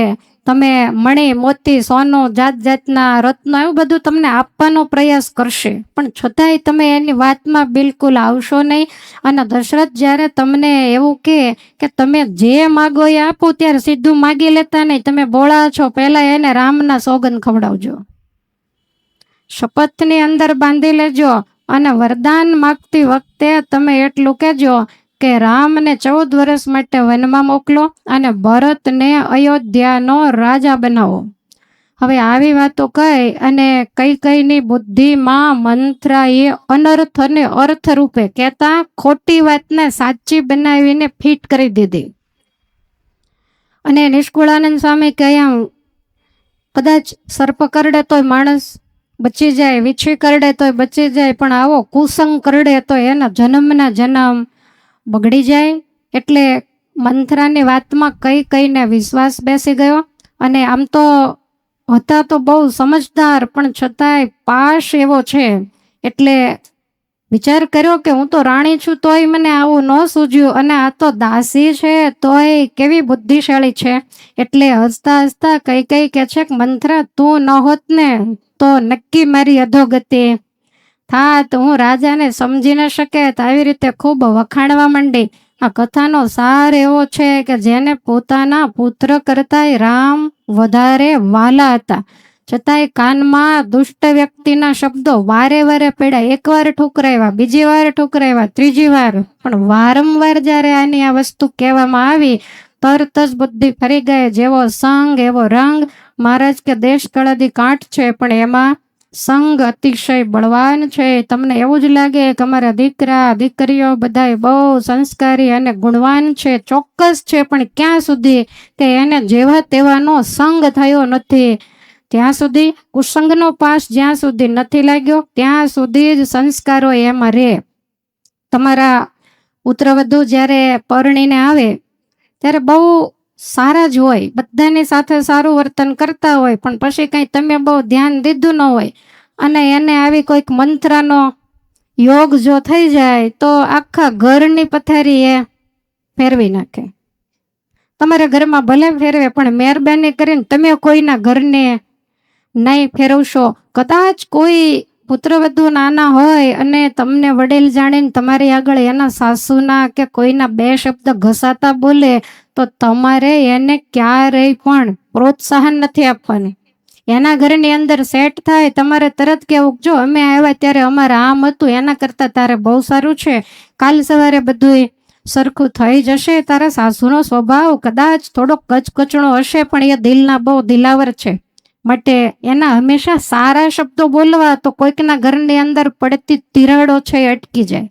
તમે મણી, મોતી, સોનું, જાત જાતના રત્નો એવું બધું તમને આપવાનો પ્રયાસ કરશે, પણ છતાંય તમે એની વાતમાં બિલકુલ આવશો નહીં. અને દશરથ જ્યારે તમને એવું કે તમે જે માગો એ આપો, ત્યારે સીધું માગી લેતા નહીં. તમે બોળા છો, પહેલા એને રામના સોગંદ ખવડાવજો, શપથની અંદર બાંધી લેજો અને વરદાન માગતી વખતે તમે એટલું કહેજો કે રામને 14 વર્ષ માટે વનમાં મોકલો અને ભરતને અયોધ્યાનો રાજા બનાવો. હવે આવી વાતો કહી અને કઈની બુદ્ધિમાં મંથરાએ અનર્થ અને અર્થ રૂપે કહેતા ખોટી વાતને સાચી બનાવીને ફિટ કરી દીધી. અને નિષ્કુળાનંદ સ્વામી કહ્યા, કદાચ સર્પ કરડે તોય માણસ બચી જાય, વીછી કરડે તોય બચી જાય, પણ આવો કુસંગ કરડે તો એના જન્મના જન્મ બગડી જાય. એટલે મંથરાની વાતમાં કઈ કઈને વિશ્વાસ બેસી ગયો અને આમ તો હતા તો બહુ સમજદાર પણ છતાંય પાશ એવો છે. એટલે વિચાર કર્યો કે હું તો રાણી છું તોય મને આવું ન સૂઝ્યું અને આ તો દાસી છે તોય કેવી બુદ્ધિશાળી છે. એટલે હસતા હસતા કઈ કે છે કે મંથરા તું ન હોત ને તો નક્કી મારી અધોગતિ થાત. હું રાજાને સમજી ન શકે આવી રીતે ખૂબ વખાણવા માંડી. આ કથાનો સાર એવો છે કે જેને પોતાના પુત્ર કરતાંય રામ વધારે વાલા હતા છતાંય કાનમાં દુષ્ટ વ્યક્તિના શબ્દો વારે વારે પડ્યા. એકવાર ઠુકરાવ્યા, બીજી વાર ઠુકરાવ્યા, ત્રીજી વાર, પણ વારંવાર જ્યારે આની આ વસ્તુ કહેવામાં આવી તરત જ બુદ્ધિ ફરી ગઈ. જેવો સંગ એવો રંગ. મહારાજ કે દેશ કળદી કાંઠ છે પણ એમાં સંગ અતિશય બળવાન છે. તમને એવું જ લાગે કે અમારા દીકરા દીકરીઓ બધા બહુ સંસ્કારી અને ગુણવાન છે, ચોક્કસ છે, પણ ક્યાં સુધી કે એને જેવા તેવાનો સંગ થયો નથી. ત્યાં સુધી કુસંગનો પાસ જ્યાં સુધી નથી લાગ્યો ત્યાં સુધી જ સંસ્કારો એમાં રહે. તમારા પુત્રવધુ જ્યારે પરણીને આવે ત્યારે બહુ સારા જ હોય, બધાની સાથે સારું વર્તન કરતા હોય, પણ પછી કંઈ તમે બહુ ધ્યાન દીધું ન હોય અને એને આવી કોઈક મંત્રનો યોગ જો થઈ જાય તો આખા ઘરની પથારી એ ફેરવી નાખે. તમારા ઘરમાં ભલે ફેરવે પણ મહેરબાની કરીને તમે કોઈના ઘરને નહીં ફેરવશો. કદાચ કોઈ પુત્રવધુ નાના હોય અને તમને વડીલ જાણીને તમારી આગળ એના સાસુના કે કોઈના બે શબ્દ ઘસાતા બોલે તો તમારે એને ક્યારેય પણ પ્રોત્સાહન નથી આપવાની. એના ઘરની અંદર સેટ થાય તમારે તરત કહેવું, જો અમે આવ્યા ત્યારે અમારે આમ હતું, એના કરતાં તારે બહુ સારું છે, કાલ સવારે બધું સરખું થઈ જશે. તારા સાસુનો સ્વભાવ કદાચ થોડોક કચકચણો હશે પણ એ દિલના બહુ દિલાવર છે, માટે એના હંમેશા સારા શબ્દો બોલવા તો કોઈકના ઘરની અંદર પડતી તિરાડો છે એ અટકી જાય.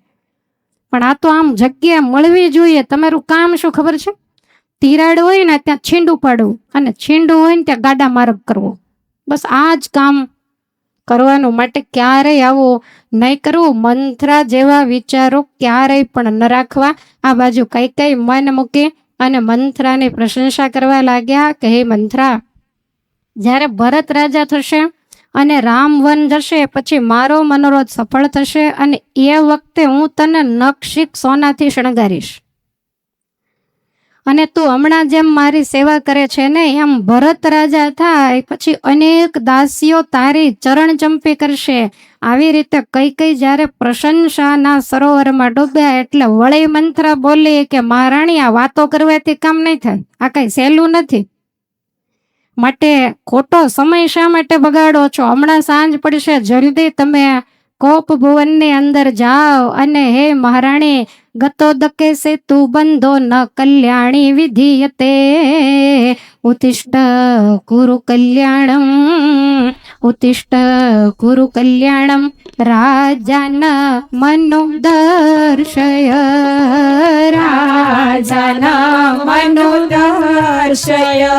પણ આ તો આમ જગ્યા મળવી જોઈએ. તમારું કામ શું ખબર છે? તિરાડ હોય ને ત્યાં છીંડું પાડવું અને છીંડું હોય ને ત્યાં ગાડા માર્ગ કરવો. બસ આ જ કામ કરવાનું. માટે ક્યારેય આવું નહીં કરવું. મંથરા જેવા વિચારો ક્યારેય પણ ન રાખવા. આ બાજુ કઈ મન મૂકી અને મંથરાની પ્રશંસા કરવા લાગ્યા કે હે મંથરા, જ્યારે ભરત રાજા થશે અને રામ વન જશે પછી મારો મનોરથ સફળ થશે અને એ વખતે હું તને નખશીક સોનાથી શણગારીશ અને તું હમણાં જેમ મારી સેવા કરે છે ને એમ ભરત રાજા થાય પછી અનેક દાસીઓ તારી ચરણ ચંપી કરશે. આવી રીતે કઈ જ્યારે પ્રશંસાના સરોવરમાં ડૂબ્યા એટલે વળી મંથરા બોલી કે મહારાણી, આ વાતો કરવાથી કામ નહીં થાય, આ કઈ સહેલું નથી, માટે ખોટો સમય શા માટે બગાડો છો? હમણાં સાંજ પડશે, જલ્દી તમે કોપ ભુવનની અંદર જાઓ અને હે મહારાણી, ગતોદકે સે તું બંધો ન કલ્યાણી વિધીયતે ઉત્તિષ્ઠ કુરુ કલ્યાણમ ઉત્તિષ્ઠ કુરુ કલ્યાણમ રાજાન મનો દર્શય રાજાન મનો દર્શય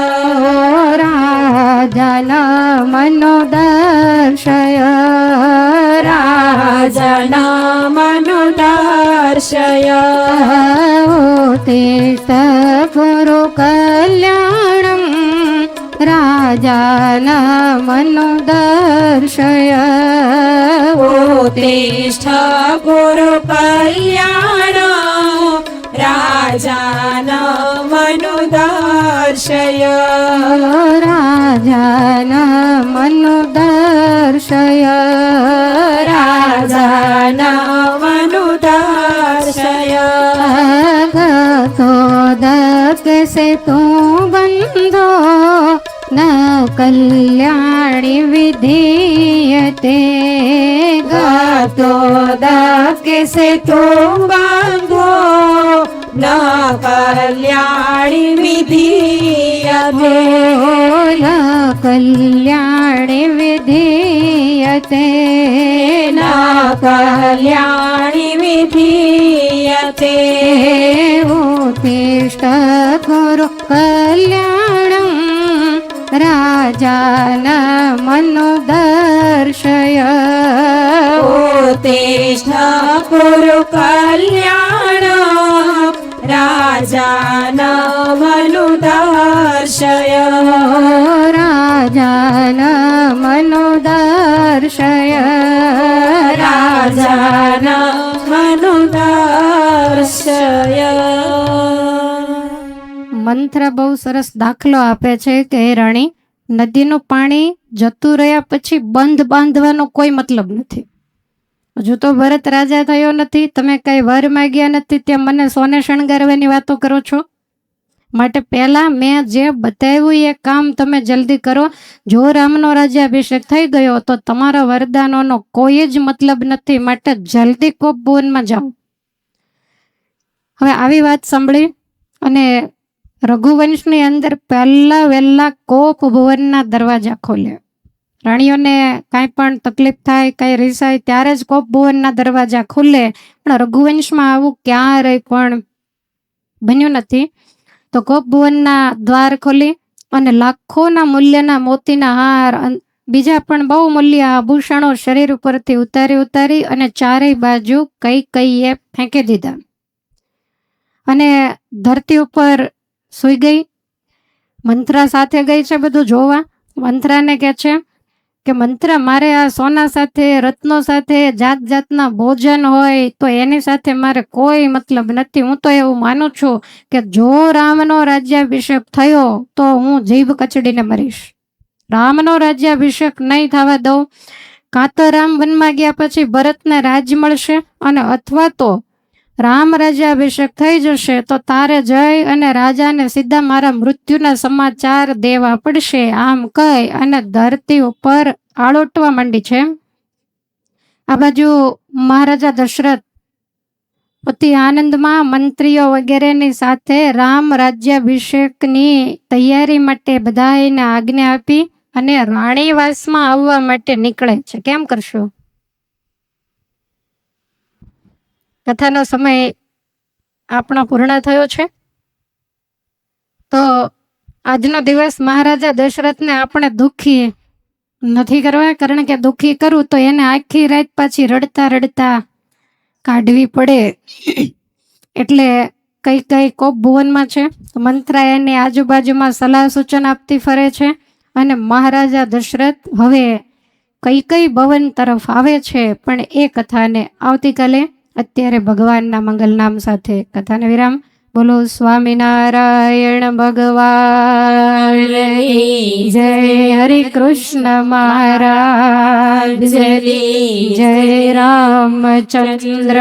રાજાન મનો દર્શય રાજાન મનો દર્શય ઉત્તિષ્ઠ કુરુ કલ્યાણમ રાજાન મનો દર્શય ઉત્તિષ્ઠ કુરુ કલ્યાણમ રાજાન મનો દર્શય રાજાન મનો દર્શય રાજાન મનો દર્શય ગતોદકે સે તું બંધો ન કલ્યાણી વિધીયતે ગતોદકે સે તું બંધો ન કલ્યાણી વિધીયતે કલ્યાણી વિધીયતે ન કલ્યાણી વિધીયતે ઉત્તિષ્ઠ કુરુ કલ્યાણમ રાજાન મનો દર્શય ઉત્તિષ્ઠ કુરુ કલ્યાણમ રાજાન દર્શય રાજાના મનોદર્શય. મંત્ર બહુ સરસ દાખલો આપે છે કે હે રાણી, નદીનું પાણી જતું રહ્યા પછી બંધ બાંધવાનો કોઈ મતલબ નથી. હજુ તો ભરત રાજા થયો નથી, તમે કઈ વર માગ્યા નથી, ત્યાં મને સોને શણગારવાની વાતો કરો છો. માટે પહેલા મેં જે બતાવ્યું એ કામ તમે જલ્દી કરો. જો રામનો રાજ્યાભિષેક થઈ ગયો તો તમારા વરદાનોનો કોઈ જ મતલબ નથી, માટે જલ્દી કોપ ભુવનમાં જાઓ. હવે આવી વાત સાંભળી અને રઘુવંશની અંદર પહેલા વહેલા કોપ ભુવનના દરવાજા ખોલ્યા. રાણીઓને કાંઈ પણ તકલીફ થાય, કાંઈ રીસાય ત્યારે જ કોપ ભુવનના દરવાજા ખુલે, પણ રઘુવંશમાં આવું ક્યારેય પણ બન્યું નથી. તો કોપ ભુવનના દ્વાર ખોલી અને લાખોના મૂલ્યના મોતીના હાર, બીજા પણ બહુ મૂલ્ય આભૂષણો શરીર ઉપરથી ઉતારી અને ચારેય બાજુ કઈ ફેંકી દીધા અને ધરતી ઉપર સૂઈ ગઈ. મંત્રા સાથે ગઈ છે બધું જોવા. મંત્રાને કહે છે કે મંત્રા, મારે આ સોના સાથે, રત્નો સાથે, જાત જાતના ભોજન હોય તો એની સાથે મારે કોઈ મતલબ નથી. હું તો એવું માનું છું કે જો રામનો રાજ્યાભિષેક થયો તો હું જીભ કચડીને મરીશ. રામનો રાજ્યાભિષેક નહીં થવા દઉં. કાં તો રામ વનમાં ગયા પછી ભરતને રાજ મળશે, અને અથવા તો રામ રાજ્યાભિષેક થઈ જશે તો તારે જઈ અને રાજાને સીધા મારા મૃત્યુના સમાચાર દેવા પડશે. આમ કહી અને ધરતી ઉપર આળોટવા માંડી છે. આ બાજુ મહારાજા દશરથ અતિ આનંદમાં મંત્રીઓ વગેરેની સાથે રામ રાજ્યાભિષેકની તૈયારી માટે બધાને આજ્ઞા આપી અને રાણીવાસમાં આવવા માટે નીકળે છે. કેમ કરશું? કથાનો સમય આપણો પૂર્ણ થયો છે. તો આજનો દિવસ મહારાજા દશરથને આપણે દુઃખી નથી કરવા, કારણ કે દુઃખી કરું તો એને આખી રાત પાછી રડતા કાઢવી પડે. એટલે કઈ કોપ ભુવનમાં છે. મંત્રા એની આજુબાજુમાં સલાહ સૂચન આપતી ફરે છે અને મહારાજા દશરથ હવે કઈ ભવન તરફ આવે છે. પણ એ કથાને આવતીકાલે અત્યારે ભગવાનના મંગલ નામ સાથે કથાને વિરામ. બોલો સ્વામિનારાયણ ભગવાન જય. હરે કૃષ્ણ મહારાજ જય. જય રામચંદ્ર